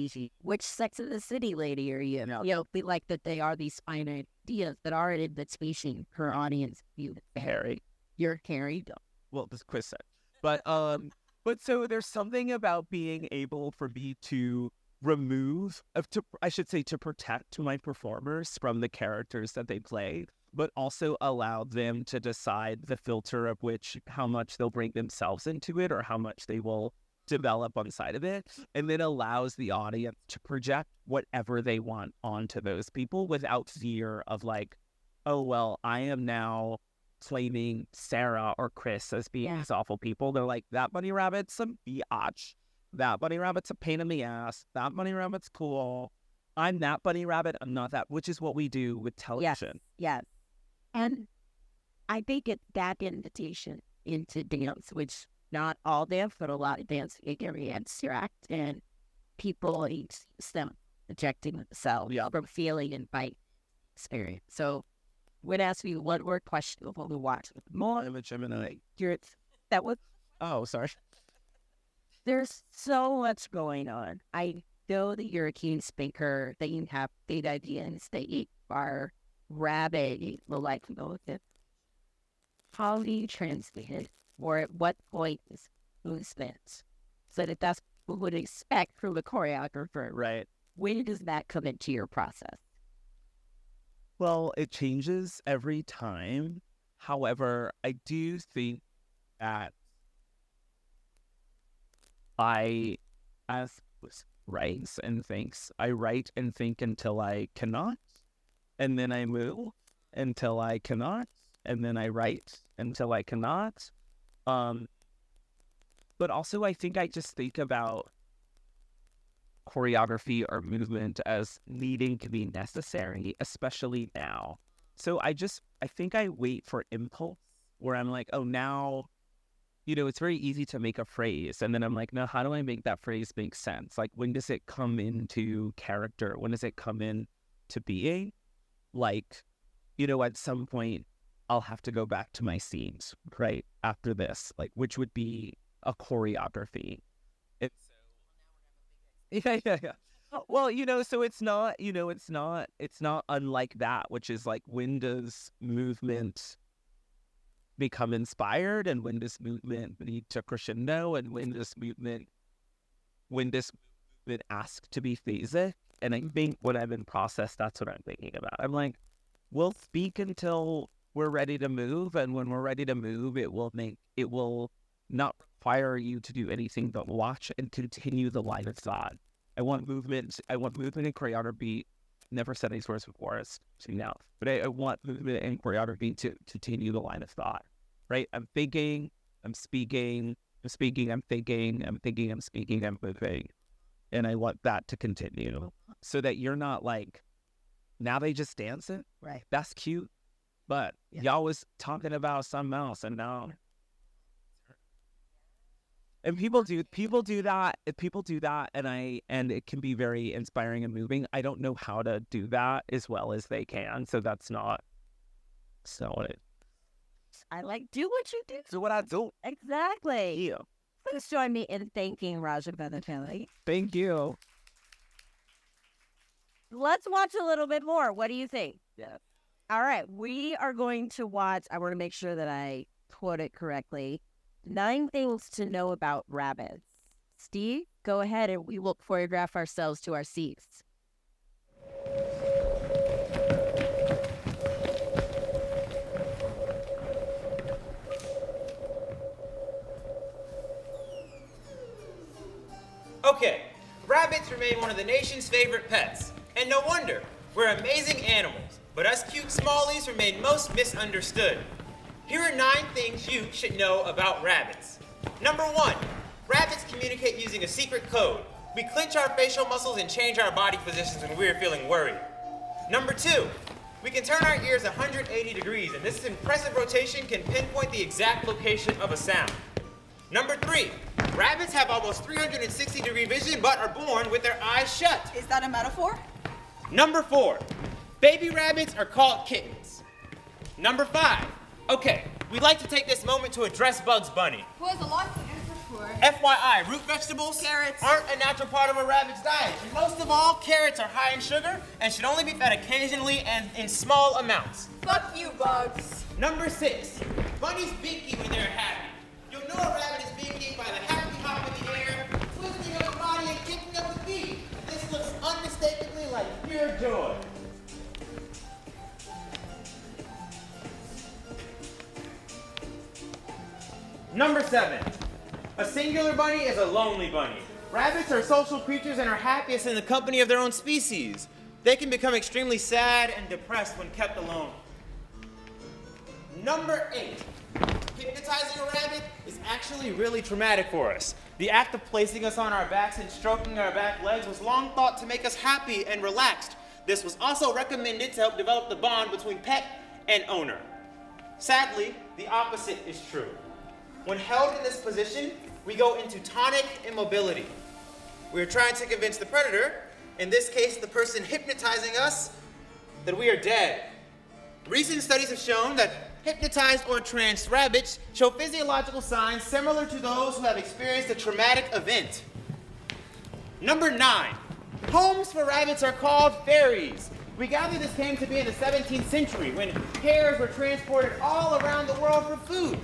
S3: Which Sex of the City lady are you? Be like that they are these fine ideas that are an invitation for audience view.
S6: Harry.
S3: You're Harry.
S6: Well, this quiz set. But so there's something about being able for me to to protect my performers from the characters that they play, but also allow them to decide the filter of how much they'll bring themselves into it or how much they will develop on the side of it, and then allows the audience to project whatever they want onto those people without fear of like, oh, well, I am now claiming Sarah or Chris as being these awful people. They're like, that bunny rabbit's a biatch. That bunny rabbit's a pain in the ass. That bunny rabbit's cool. I'm that bunny rabbit. I'm not that, which is what we do with television.
S3: Yes. And I think it's that invitation into dance, which not all dance, but a lot of dance can be abstract, and people them projecting themselves from feeling and by experience. So would ask you one more question before we watch more. That was
S6: sorry.
S3: There's so much going on. I know that you're a keen speaker, that you have big ideas, that you are rabid, like how do you transmit it? Or at what point is movement? So that that's what we would expect from a choreographer.
S6: Right.
S3: When does that come into your process?
S6: Well, it changes every time. However, I do think that I write and think until I cannot, and then I move until I cannot, and then I write until I cannot. But also I think I just think about choreography or movement as needing to be necessary, especially now. So I think I wait for impulse where I'm like, oh, now, it's very easy to make a phrase. And then I'm like, no, how do I make that phrase make sense? Like, when does it come into character? When does it come in to being? Like, at some point I'll have to go back to my scenes, right? After this, like, which would be a choreography. Yeah. Well, so it's not unlike that, which is like, when does movement become inspired, and when does movement need to crescendo, and when does movement ask to be phasic? And I think when I'm in process, that's what I'm thinking about. I'm like, we'll speak until we're ready to move, and when we're ready to move, it will not require you to do anything but watch and continue the line of thought. I want movement and choreography. Never said these words before, but I want movement and choreography to continue the line of thought, right? I'm thinking, I'm speaking, I'm speaking, I'm thinking, I'm thinking, I'm speaking, I'm moving. And I want that to continue so that you're not like, now they just dancing?
S3: Right.
S6: That's cute. But y'all was talking about something else, and now... And people do that, and it can be very inspiring and moving. I don't know how to do that as well as they can, so that's not what it.
S3: I like, do what you do.
S6: Do what I do.
S3: Exactly.
S6: Yeah.
S3: Please join me in thanking Raja Benateli.
S6: Thank you.
S3: Let's watch a little bit more. What do you think? Yeah. All right. We are going to watch, I want to make sure that I quote it correctly, 9 Things to Know About Rabbits. Steve, go ahead and we will choreograph ourselves to our seats.
S2: Okay, rabbits remain one of the nation's favorite pets. And no wonder, we're amazing animals, but us cute smallies remain most misunderstood. Here are 9 things you should know about rabbits. Number 1, rabbits communicate using a secret code. We clench our facial muscles and change our body positions when we're feeling worried. Number 2, we can turn our ears 180 degrees, and this impressive rotation can pinpoint the exact location of a sound. Number 3, rabbits have almost 360-degree vision but are born with their eyes shut.
S7: Is that a metaphor?
S2: Number 4, baby rabbits are called kittens. Number 5, okay, we'd like to take this moment to address Bugs Bunny.
S7: Who has a lot to answer for?
S2: FYI, root vegetables
S7: Carrots
S2: aren't a natural part of a rabbit's diet. And most of all, carrots are high in sugar and should only be fed occasionally and in small amounts.
S7: Fuck you, Bugs.
S2: Number 6, bunnies binky when they're happy. You'll know a rabbit is binky by the happy hop in the air, twisting up the body and kicking up the feet. This looks unmistakably like pure joy. Number 7, A singular bunny is a lonely bunny. Rabbits are social creatures and are happiest in the company of their own species. They can become extremely sad and depressed when kept alone. Number 8. Hypnotizing a rabbit is actually really traumatic for us. The act of placing us on our backs and stroking our back legs was long thought to make us happy and relaxed. This was also recommended to help develop the bond between pet and owner. Sadly, the opposite is true. When held in this position, we go into tonic immobility. We're trying to convince the predator, in this case the person hypnotizing us, that we are dead. Recent studies have shown that hypnotized or tranced rabbits show physiological signs similar to those who have experienced a traumatic event. Number 9. Homes for rabbits are called fairies. We gather this came to be in the 17th century when hares were transported all around the world for food.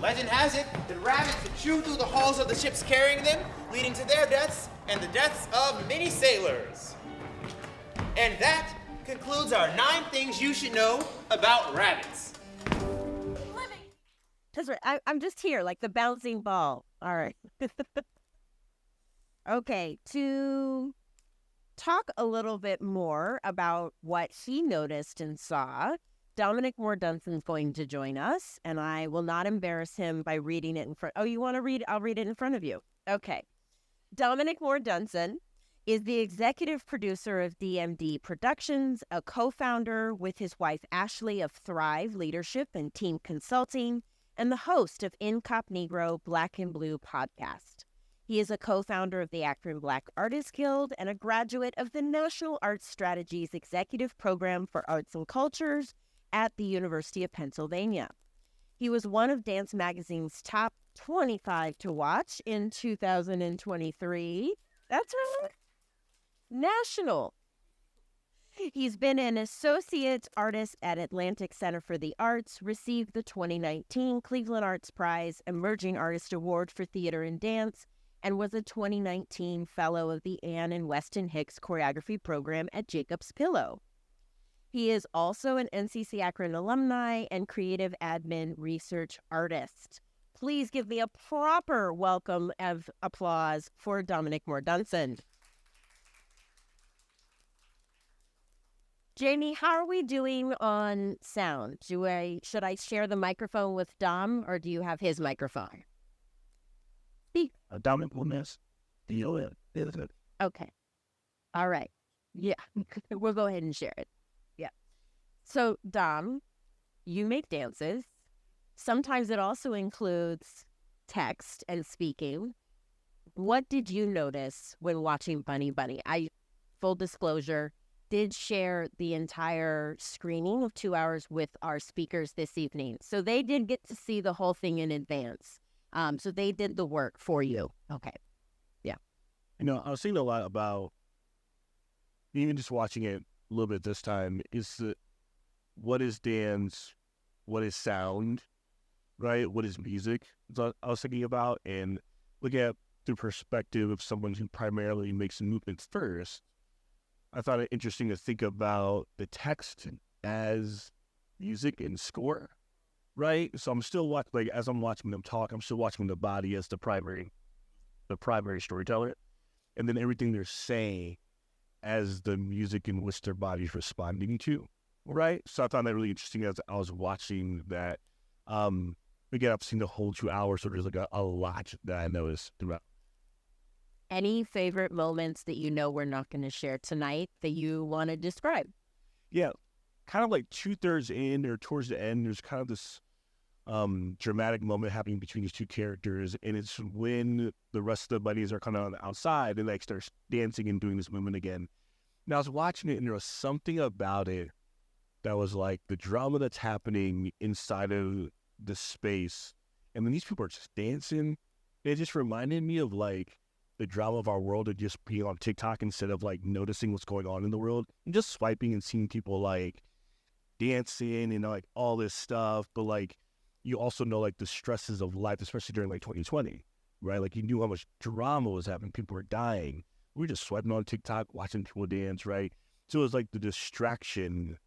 S2: Legend has it that rabbits would chew through the hulls of the ships carrying them, leading to their deaths and the deaths of many sailors. And that concludes our 9 things you should know about rabbits.
S3: That's right. I'm just here, like the bouncing ball. All right. Okay, to talk a little bit more about what he noticed and saw, Dominic Moore-Dunson is going to join us, and I will not embarrass him by reading it in front. Oh, you want to read? I'll read it in front of you. Okay. Dominic Moore-Dunson is the executive producer of DMD Productions, a co-founder with his wife Ashley of Thrive Leadership and Team Consulting, and the host of Incognito Black and Blue podcast. He is a co-founder of the Akron Black Artists Guild and a graduate of the National Arts Strategies Executive Program for Arts and Cultures at the University of Pennsylvania. He was one of Dance Magazine's top 25 to watch in 2023. That's right. National. He's been an associate artist at Atlantic Center for the Arts, received the 2019 Cleveland Arts Prize Emerging Artist Award for Theater and Dance, and was a 2019 Fellow of the Ann and Weston Hicks Choreography Program at Jacob's Pillow. He is also an NCCAkron alumni and creative admin research artist. Please give me a proper welcome of applause for Dominic Moore-Dunson. Jamie, how are we doing on sound? Should I share the microphone with Dom, or do you have his microphone?
S8: Dominic Moore-Dunson.
S3: Okay. All right. Yeah. We'll go ahead and share it. Yeah. So, Dom, you make dances. Sometimes it also includes text and speaking. What did you notice when watching Bunny Bunny? Full disclosure, did share the entire screening of 2 hours with our speakers this evening. So they did get to see the whole thing in advance. So they did the work for you. Okay. Yeah.
S8: I was thinking a lot about, even just watching it a little bit this time, what is dance, what is sound, right? What is music? So I was thinking about, and looking at the perspective of someone who primarily makes movements first, I thought it interesting to think about the text as music and score, right? So I'm still watching, as I'm watching them talk, I'm still watching the body as the primary storyteller, and then everything they're saying as the music in which their body's responding to, right? So I found that really interesting as I was watching that. Again, I've seen the whole 2 hours, so there's like a lot that I noticed throughout.
S3: Any favorite moments that we're not going to share tonight that you want to describe?
S8: Yeah, kind of like 2/3 in or towards the end, there's kind of this dramatic moment happening between these two characters, and it's when the rest of the buddies are kind of on the outside and like start dancing and doing this movement again. And I was watching it, and there was something about it that was like the drama that's happening inside of the space, and then these people are just dancing. It just reminded me of like the drama of our world of just being on TikTok instead of like noticing what's going on in the world and just swiping and seeing people like dancing and like all this stuff. But like, you also know like the stresses of life, especially during like 2020, right? Like you knew how much drama was happening. People were dying. We were just swiping on TikTok, watching people dance, right? So it was like the distraction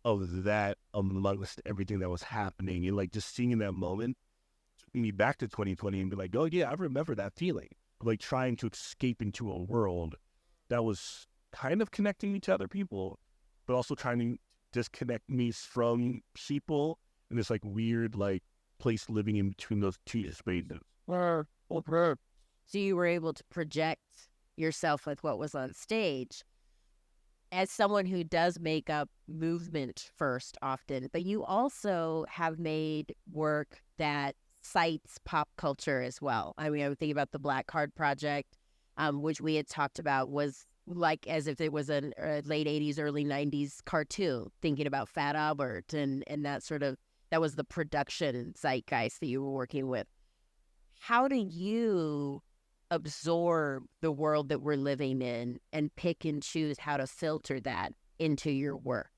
S8: of that amongst everything that was happening, and like just seeing in that moment me back to 2020 and be like, oh yeah, I remember that feeling. Like trying to escape into a world that was kind of connecting me to other people, but also trying to disconnect me from people in this like weird like place living in between those two spaces.
S3: So you were able to project yourself with what was on stage. As someone who does make up movement first often, but you also have made work that cites pop culture as well. I mean, I would think about the Black Card Project, which we had talked about, was like as if it was a late 80s, early 90s cartoon, thinking about Fat Albert and that was the production zeitgeist that you were working with. How do you absorb the world that we're living in and pick and choose how to filter that into your work?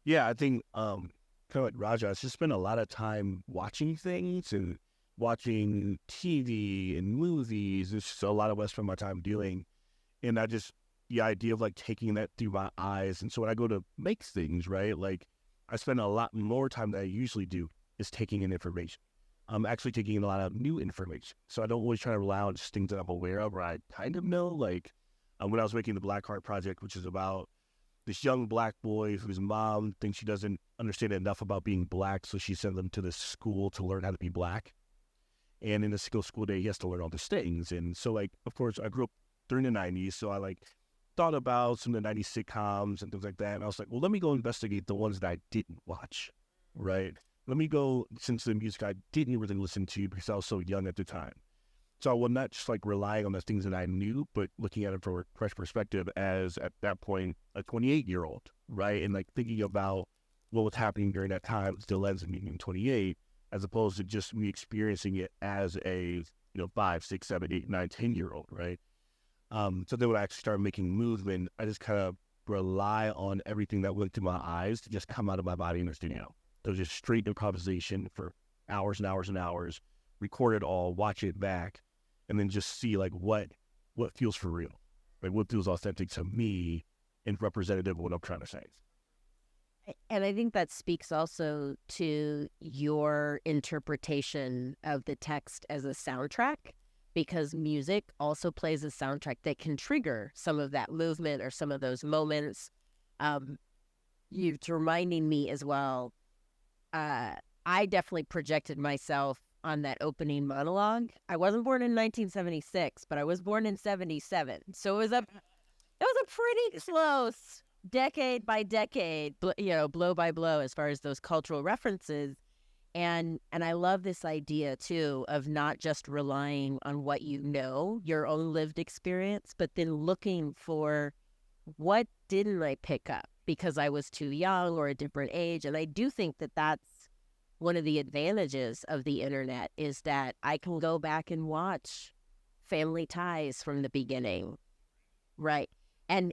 S8: Yeah, I think kind of like Raja, I just spent a lot of time watching things and watching TV and movies. It's just a lot of what I spend my time doing. And the idea of like taking that through my eyes. And so when I go to make things, right, like I spend a lot more time than I usually do is taking in information. I'm actually taking in a lot of new information. So I don't always try to rely on just things that I'm aware of or I kind of know. Like when I was making the Black Heart Project, which is about this young Black boy whose mom thinks she doesn't understand enough about being Black, so she sends him to this school to learn how to be Black. And in the school day, he has to learn all these things. And so, like, of course, I grew up during the 90s, so I, like, thought about some of the 90s sitcoms and things like that. And I was like, well, let me go investigate the ones that I didn't watch, right? Let me go listen to the music I didn't really listen to because I was so young at the time. So I was not just like relying on the things that I knew, but looking at it from a fresh perspective as at that point, a 28-year-old, right? And like thinking about what was happening during that time, the lens of me being 28, as opposed to just me experiencing it as a, 5, 6, 7, 8, 9, 10-year-old, right? So then when I actually started making movement, I just kind of rely on everything that went through my eyes to just come out of my body in the studio. So just straight improvisation for hours and hours and hours, record it all, watch it back, and then just see like what feels for real, right? What feels authentic to me and representative of what I'm trying to say.
S3: And I think that speaks also to your interpretation of the text as a soundtrack, because music also plays a soundtrack that can trigger some of that movement or some of those moments. You're reminding me as well, I definitely projected myself on that opening monologue. I wasn't born in 1976, but I was born in 77. So it was a pretty close decade by decade, blow by blow as far as those cultural references. And I love this idea, too, of not just relying on what you know, your own lived experience, but then looking for what didn't I pick up because I was too young or a different age. And I do think that that's one of the advantages of the internet is that I can go back and watch Family Ties from the beginning, right? And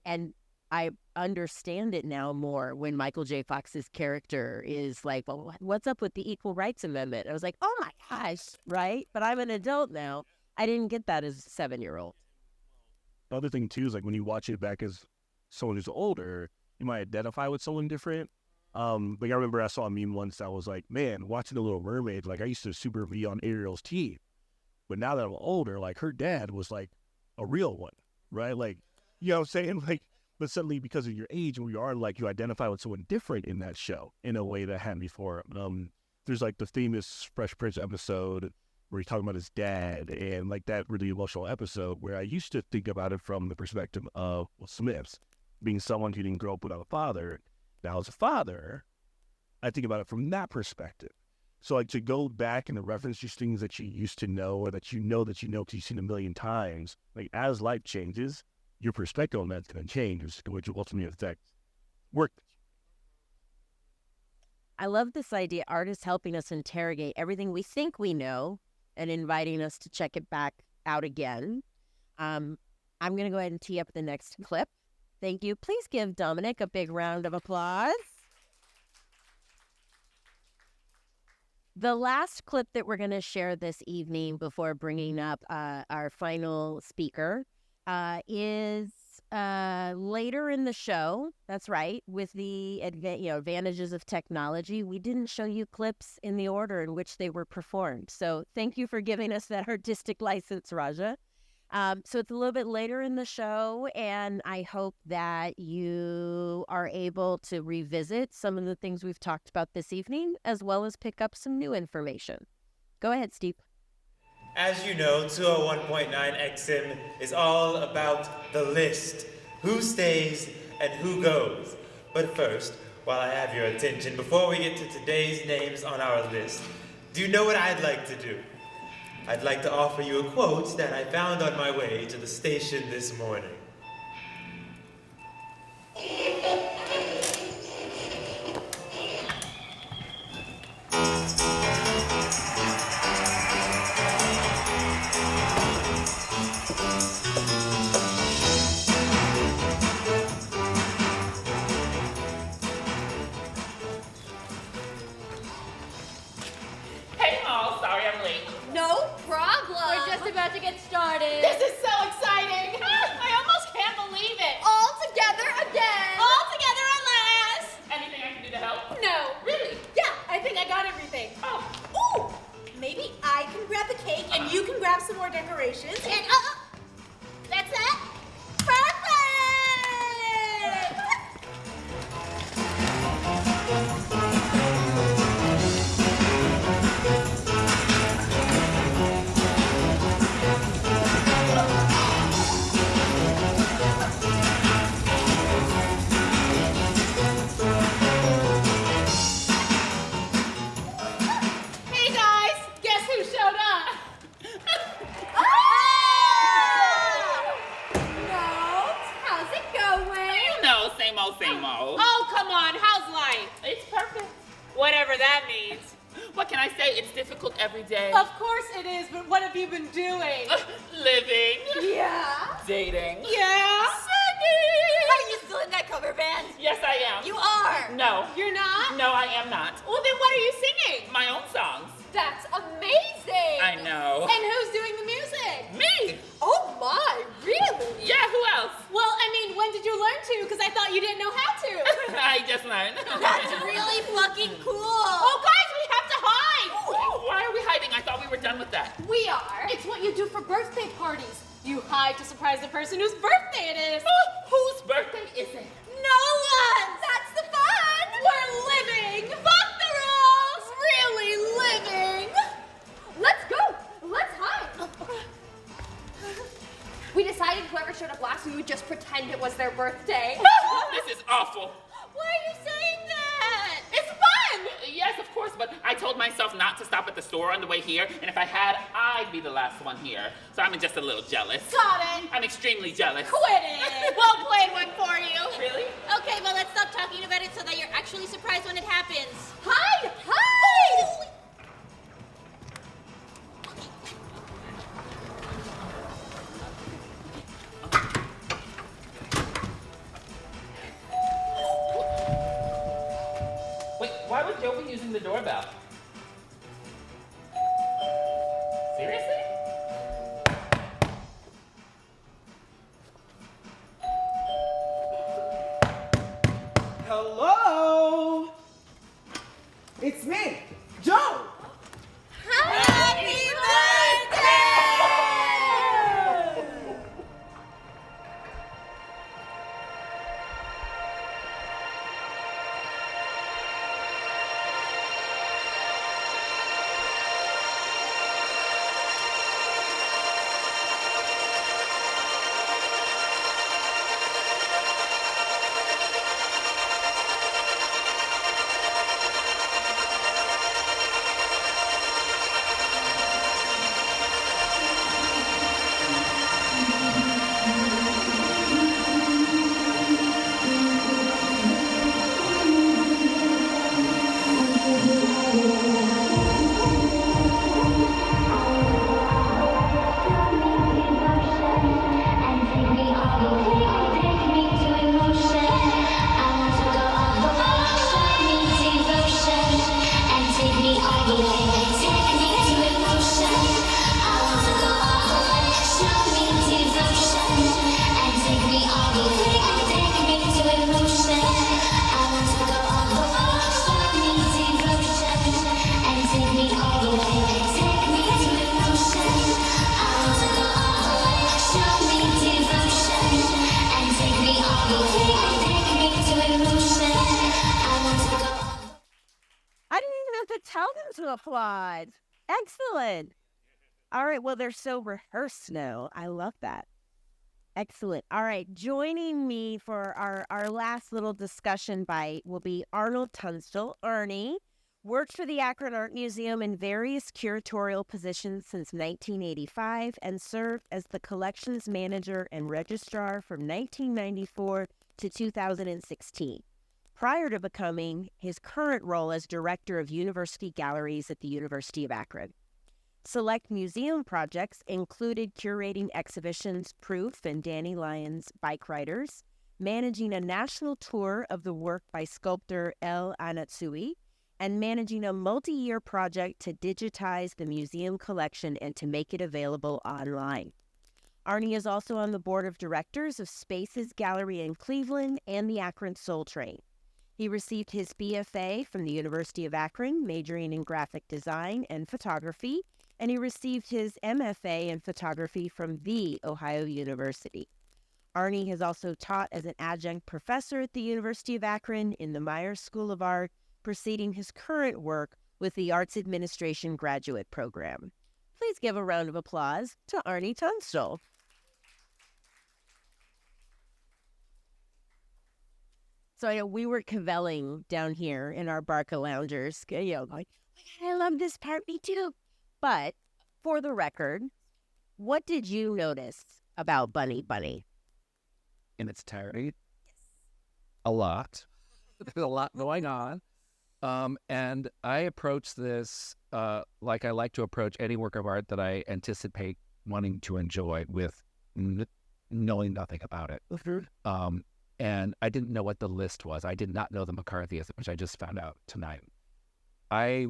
S3: I understand it now more when Michael J. Fox's character is like, well, what's up with the Equal Rights Amendment? I was like, oh my gosh, right? But I'm an adult now. I didn't get that as a 7-year-old.
S8: The other thing, too, is like when you watch it back as someone who's older, you might identify with someone different. Like I remember I saw a meme once that was like, man, watching The Little Mermaid, like I used to super be on Ariel's team. But now that I'm older, like her dad was like a real one, right? Like, you know what I'm saying? Like, but suddenly because of your age, we are like, you identify with someone different in that show in a way that hadn't before. There's like the famous Fresh Prince episode where he's talking about his dad and like that really emotional episode where I used to think about it from the perspective of Will Smith being someone who didn't grow up without a father. Now as a father, I think about it from that perspective. So like to go back and to reference these things that you used to know or that you know because you've seen a million times, like as life changes, your perspective on that's going to change, which will ultimately affect work.
S3: I love this idea, artists helping us interrogate everything we think we know and inviting us to check it back out again. I'm going to go ahead and tee up the next clip. Thank you. Please give Dominic a big round of applause. The last clip that we're going to share this evening before bringing up our final speaker is later in the show. That's right. With the advantages of technology, we didn't show you clips in the order in which they were performed. So thank you for giving us that artistic license, Raja. So it's a little bit later in the show, and I hope that you are able to revisit some of the things we've talked about this evening, as well as pick up some new information. Go ahead, Steve.
S2: As you know, 201.9 XM is all about the list. Who stays and who goes. But first, while I have your attention, before we get to today's names on our list, do you know what I'd like to do? I'd like to offer you a quote that I found on my way to the station this morning.
S9: Hey, Mom, sorry I'm late.
S7: No problem.
S4: We're just about to get started.
S7: This is so exciting.
S4: I almost can't believe it.
S7: All together again.
S4: All together at last.
S9: Anything I can do to help?
S4: No.
S9: Really?
S7: Yeah, I think I got everything.
S9: Oh,
S7: Ooh, maybe I can grab the cake and you can grab some more decorations. And that's it. Perfect.
S4: Hey guys, guess who showed up?
S7: Notes, how's it going?
S9: you know, same old, same old.
S4: Oh, come on, how's life?
S9: It's perfect.
S4: Whatever that means.
S9: What can I say? It's difficult every day.
S4: Of course it is, but what have you been doing?
S9: Living.
S7: Yeah.
S9: Dating.
S4: Yeah?
S7: Are you still in that cover band?
S9: Yes, I am.
S7: You are.
S9: No.
S4: You're not?
S9: No, I am not.
S4: Well, then what are you singing?
S9: My own songs.
S4: That's amazing.
S9: I know.
S4: And who's doing the music?
S9: Me?
S7: Oh my, really?
S9: Yeah, who else?
S4: Well, I mean, when did you learn to? Because I thought you didn't know how to.
S9: I just learned.
S7: That's really fucking cool.
S4: Oh, guys, we have to hide.
S9: Why are we hiding? I thought we were done with that.
S4: We are. It's what you do for birthday parties. You hide to surprise the person whose birthday it is.
S9: Whose birthday is it?
S7: No one. That's the fun.
S4: We're living. Fuck the rules.
S7: Really living. Let's go. Let's hide.
S4: We decided whoever showed up last, we would just pretend it was their birthday.
S9: This is awful.
S4: Why are you saying that?
S9: It's fun! Yes, of course, but I told myself not to stop at the store on the way here, and if I had, I'd be the last one here. So I'm just a little jealous.
S4: Got it.
S9: I'm extremely jealous.
S4: Quit it. We'll play one for you.
S9: Really?
S7: Okay, well, let's stop talking about it so that you're actually surprised when it happens.
S4: Hide! Hide!
S9: Wait, why would Joe be using the doorbell? Seriously?
S10: Hello? It's me, Joe!
S7: Happy birthday!
S3: tell them to applaud. Excellent. All right. Well, they're so rehearsed now. I love that. Excellent. All right. Joining me for our last little discussion bite will be Arnold Tunstall. Arnie worked for the Akron Art Museum in various curatorial positions since 1985 and served as the collections manager and registrar from 1994 to 2016, prior to becoming his current role as director of university galleries at the University of Akron. Select museum projects included curating exhibitions Proof and Danny Lyons' Bike Riders, managing a national tour of the work by sculptor El Anatsui, and managing a multi-year project to digitize the museum collection and to make it available online. Arnie is also on the board of directors of Spaces Gallery in Cleveland and the Akron Soul Train. He received his BFA from the University of Akron, majoring in graphic design and photography, and he received his MFA in photography from The Ohio University. Arnie has also taught as an adjunct professor at the University of Akron in the Myers School of Art, preceding his current work with the Arts Administration Graduate Program. Please give a round of applause to Arnie Tunstall. So I know we were cavelling down here in our Barca loungers, going, oh my God, I love this part, me too. But for the record, what did you notice about Bunny Bunny?
S11: In its entirety? Yes. A lot. There's a lot going on. And I approach this like I like to approach any work of art that I anticipate wanting to enjoy with knowing nothing about it. And I didn't know what the list was. I did not know the McCarthyism, which I just found out tonight. I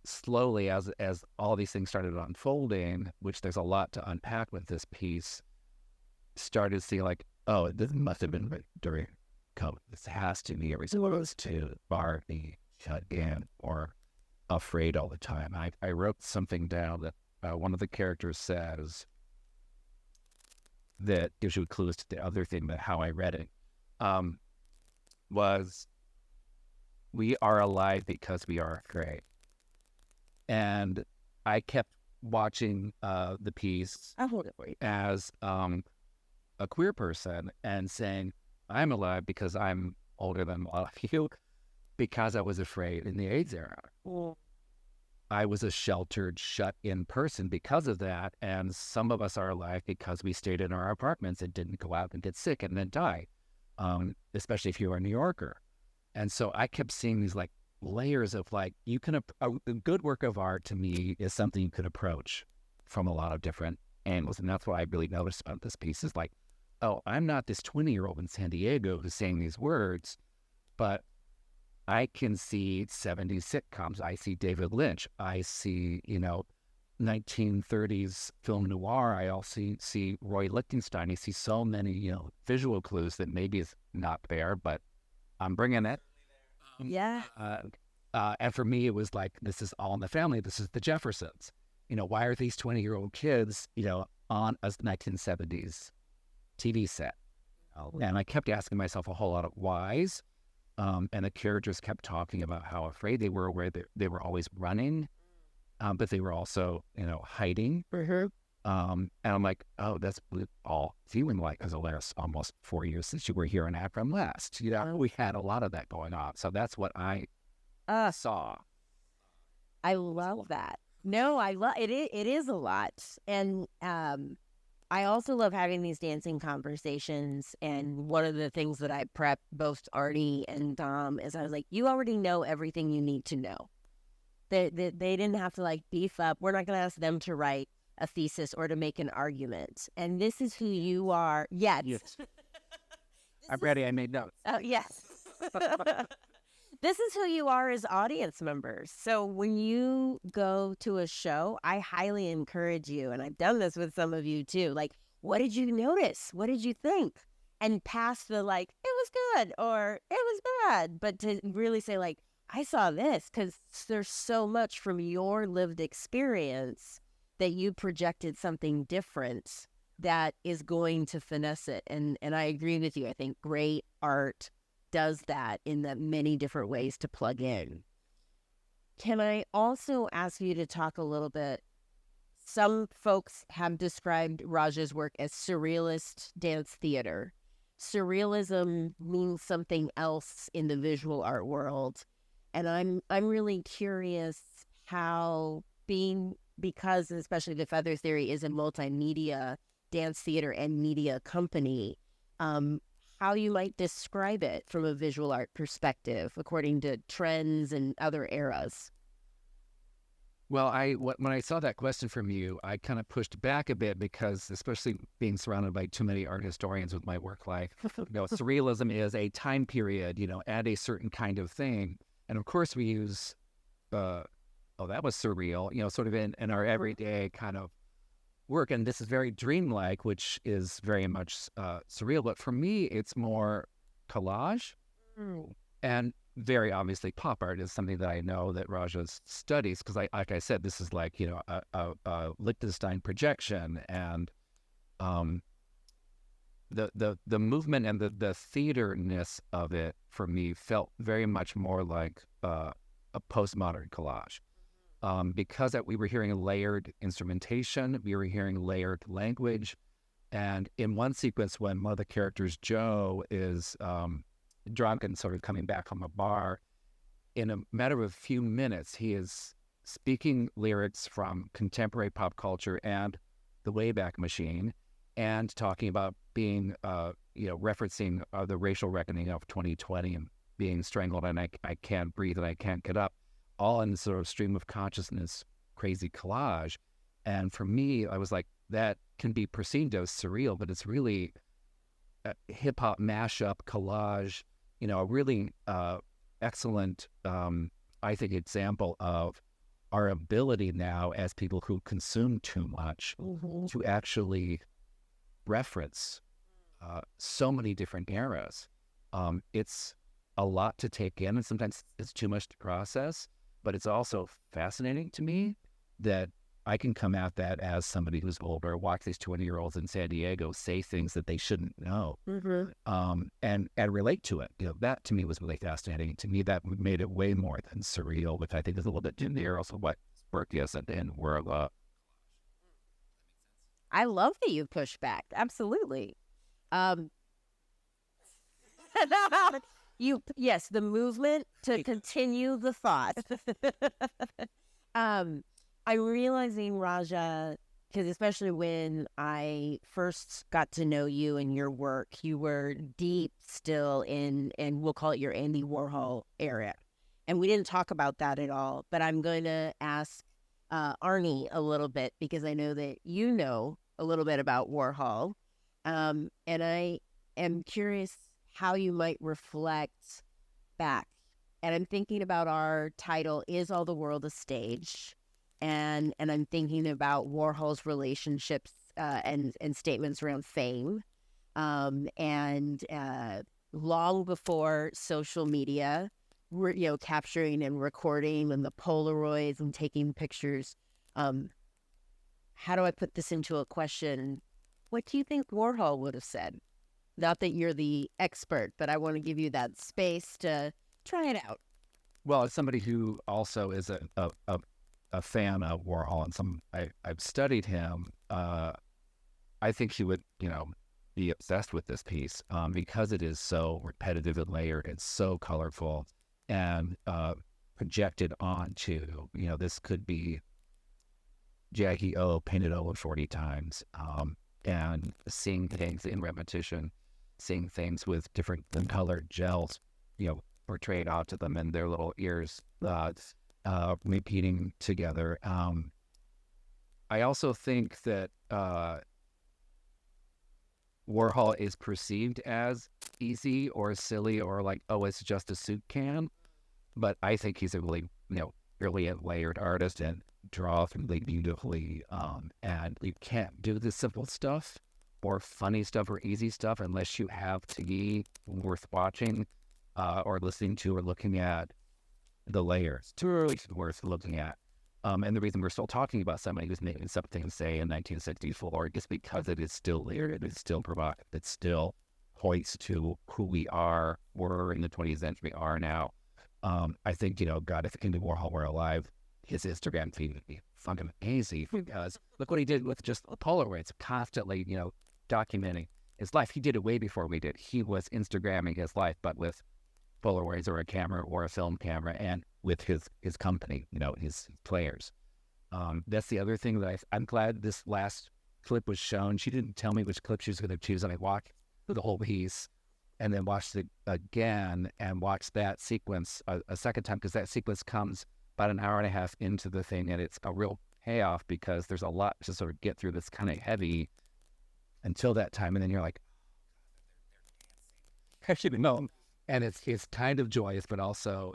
S11: slowly, as all these things started unfolding, which there's a lot to unpack with this piece, started seeing like, oh, this must have been during COVID. This has to be a response to Barney shut in or afraid all the time. I wrote something down that one of the characters says that gives you clues to the other thing, that how I read it was, we are alive because we are afraid. And I kept watching the piece as a queer person and saying, I'm alive because I'm older than a lot of you, because I was afraid in the AIDS era. I was a sheltered, shut-in person because of that, and some of us are alive because we stayed in our apartments and didn't go out and get sick and then die, especially if you're a New Yorker. And so I kept seeing these like layers of like, you can, a good work of art to me is something you could approach from a lot of different angles. And that's what I really noticed about this piece is like, oh, I'm not this 20-year-old in San Diego who's saying these words, but I can see 70s sitcoms. I see David Lynch. I see, 1930s film noir. I also see Roy Lichtenstein. I see so many, visual clues that maybe is not there, but I'm bringing it.
S3: Yeah.
S11: And for me, it was like, this is All in the Family. This is the Jeffersons. Why are these 20-year-old kids, on a 1970s TV set? And I kept asking myself a whole lot of whys. And the characters kept talking about how afraid they were, where they were always running, but they were also, hiding. And I'm like, oh, that's all feeling like, because the last almost 4 years since you were here in Akron last. We had a lot of that going on. So that's what I saw.
S3: I love that. No, I love it. It is a lot. And I also love having these dancing conversations. And one of the things that I prepped both Arnie and Dom is I was like, you already know everything you need to know. They didn't have to like beef up. We're not going to ask them to write a thesis or to make an argument. And this is who you are. Yes.
S11: I'm ready. I made notes.
S3: Oh, yes. This is who you are as audience members. So when you go to a show, I highly encourage you, and I've done this with some of you too, like, what did you notice? What did you think? And past the like, it was good or it was bad, but to really say like, I saw this, because there's so much from your lived experience that you projected something different that is going to finesse it. And I agree with you. I think great art does that in the many different ways to plug in. Can I also ask you to talk a little bit? Some folks have described Raja's work as surrealist dance theater. Surrealism means something else in the visual art world. And I'm really curious how because especially the Feather Theory is a multimedia dance theater and media company, how you might describe it from a visual art perspective according to trends and other eras.
S11: Well, when I saw that question from you, I kind of pushed back a bit because, especially being surrounded by too many art historians with my work life, surrealism is a time period, and a certain kind of thing. And of course we use, that was surreal, sort of in our everyday kind of work. And this is very dreamlike, which is very much surreal. But for me, it's more collage. And very obviously pop art is something that I know that Raja studies, because like I said, this is like, a Liechtenstein projection, and the movement and the theater-ness of it for me felt very much more like a postmodern collage. Because we were hearing layered instrumentation, we were hearing layered language, and in one sequence when one of the characters, Joe, is drunk and sort of coming back from a bar, in a matter of a few minutes, he is speaking lyrics from contemporary pop culture and the Wayback Machine, and talking about being, referencing the racial reckoning of 2020 and being strangled and I can't breathe and I can't get up, all in this sort of stream of consciousness, crazy collage. And for me, I was like, that can be perceived as surreal, but it's really a hip-hop mashup collage, a really excellent, I think, example of our ability now as people who consume too much to actually reference so many different eras. It's a lot to take in, and sometimes it's too much to process, but it's also fascinating to me that I can come at that as somebody who's older, watch these 20-year-olds in San Diego say things that they shouldn't know, and relate to it. That to me was really fascinating. To me, that made it way more than surreal, which I think is a little bit in the air also what work is and where
S3: I love that you push back. Absolutely. Yes, the movement to continue the thought. I'm realizing, Raja, because especially when I first got to know you and your work, you were deep still in, and we'll call it your Andy Warhol era. And we didn't talk about that at all, but I'm going to ask Arnie a little bit, because I know that you know a little bit about Warhol. And I am curious how you might reflect back. And I'm thinking about our title, Is All the World a Stage? And I'm thinking about Warhol's relationships and statements around fame. And long before social media, we're, capturing and recording and the Polaroids and taking pictures. How do I put this into a question? What do you think Warhol would have said? Not that you're the expert, but I want to give you that space to try it out.
S11: Well, as somebody who also is a fan of Warhol, and I've studied him, I think he would, be obsessed with this piece because it is so repetitive and layered. It's so colorful and projected onto, this could be Jackie O painted over 40 times, and seeing things in repetition, seeing things with different colored gels, portrayed onto them and their little ears repeating together. I also think that Warhol is perceived as easy or silly or like, oh, it's just a soup can. But I think he's a really, brilliant layered artist and draws really beautifully. And you can't do the simple stuff or funny stuff or easy stuff unless you have to be worth watching or listening to or looking at the layers. Truly worth looking at. And the reason we're still talking about somebody who's making something, say, in 1964 is because it is still layered, it is still provocative, it still points to who we were in the 20th century, are now. I think, God, if Andy Warhol were alive, his Instagram feed would be fucking amazing because look what he did with just Polaroids, constantly, documenting his life. He did it way before we did. He was Instagramming his life, but with Polaroids or a camera or a film camera and with his company, his players. That's the other thing that I'm glad this last clip was shown. She didn't tell me which clip she was going to choose, and I walked through the whole piece and then watched it again and watched that sequence a second time, because that sequence comes about an hour and a half into the thing, and it's a real payoff because there's a lot to sort of get through that's kind of heavy until that time, and then you're like, and it's kind of joyous, but also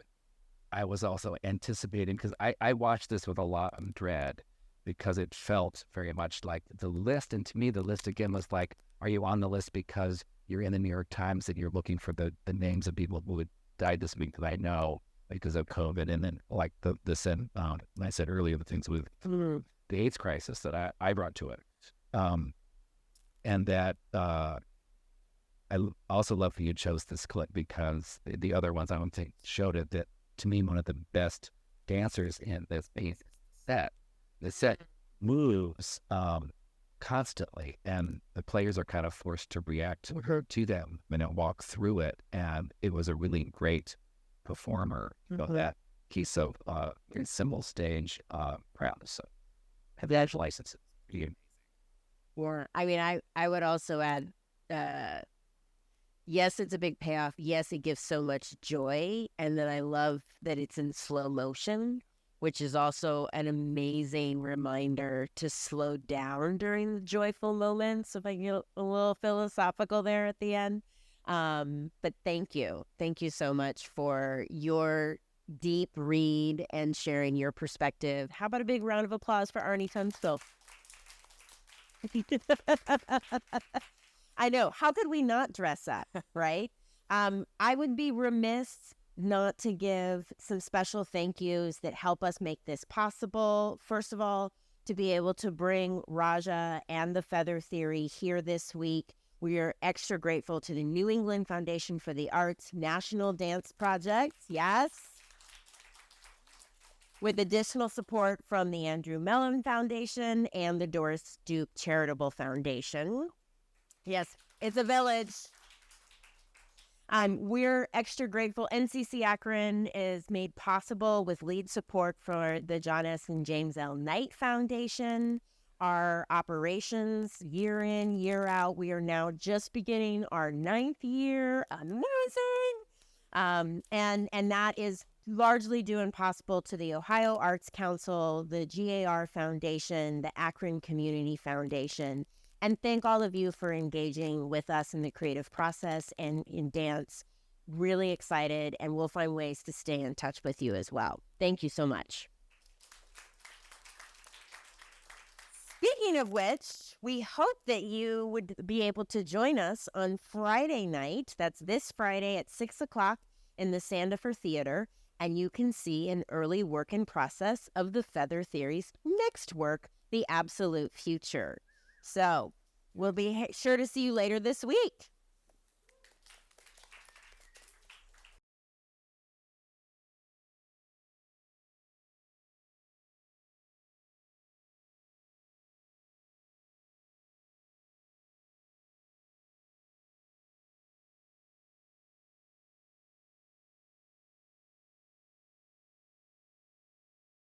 S11: I was also anticipating, because I watched this with a lot of dread because it felt very much like the list, and to me the list again was like, are you on the list because you're in the New York Times and you're looking for the names of people who had died this week that I know because of COVID, and then like I said earlier, the things with the AIDS crisis that I brought to it, and that I also love that you chose this clip because the other ones I don't think showed it, that to me one of the best dancers in this piece set. The set moves constantly, and the players are kind of forced to react to them and walk through it. And it was a really great performer. That piece of symbol stage, proud. So have that license.
S3: Or, I would also add, yes, it's a big payoff. Yes, it gives so much joy. And then I love that it's in slow motion, which is also an amazing reminder to slow down during the joyful moments, if I get a little philosophical there at the end. But thank you. Thank you so much for your deep read and sharing your perspective. How about a big round of applause for Arnie Tunstall? I know. How could we not dress up, right? I would be remiss not to give some special thank yous that help us make this possible. First of all, to be able to bring Raja and the Feather Theory here this week. We are extra grateful to the New England Foundation for the Arts National Dance Project. Yes. With additional support from the Andrew Mellon Foundation and the Doris Duke Charitable Foundation. Yes, it's a village. We're extra grateful. NCCAkron is made possible with lead support for the John S. and James L. Knight Foundation. Our operations, year in, year out. We are now just beginning our 9th year. Amazing. And that is largely due and possible to the Ohio Arts Council, the GAR Foundation, the Akron Community Foundation. And thank all of you for engaging with us in the creative process and in dance. Really excited, and we'll find ways to stay in touch with you as well. Thank you so much. Speaking of which, we hope that you would be able to join us on Friday night. That's this Friday at 6 o'clock in the Sandifer Theater, and you can see an early work in process of the Feather Theory's next work, The Absolute Future. So we'll be sure to see you later this week.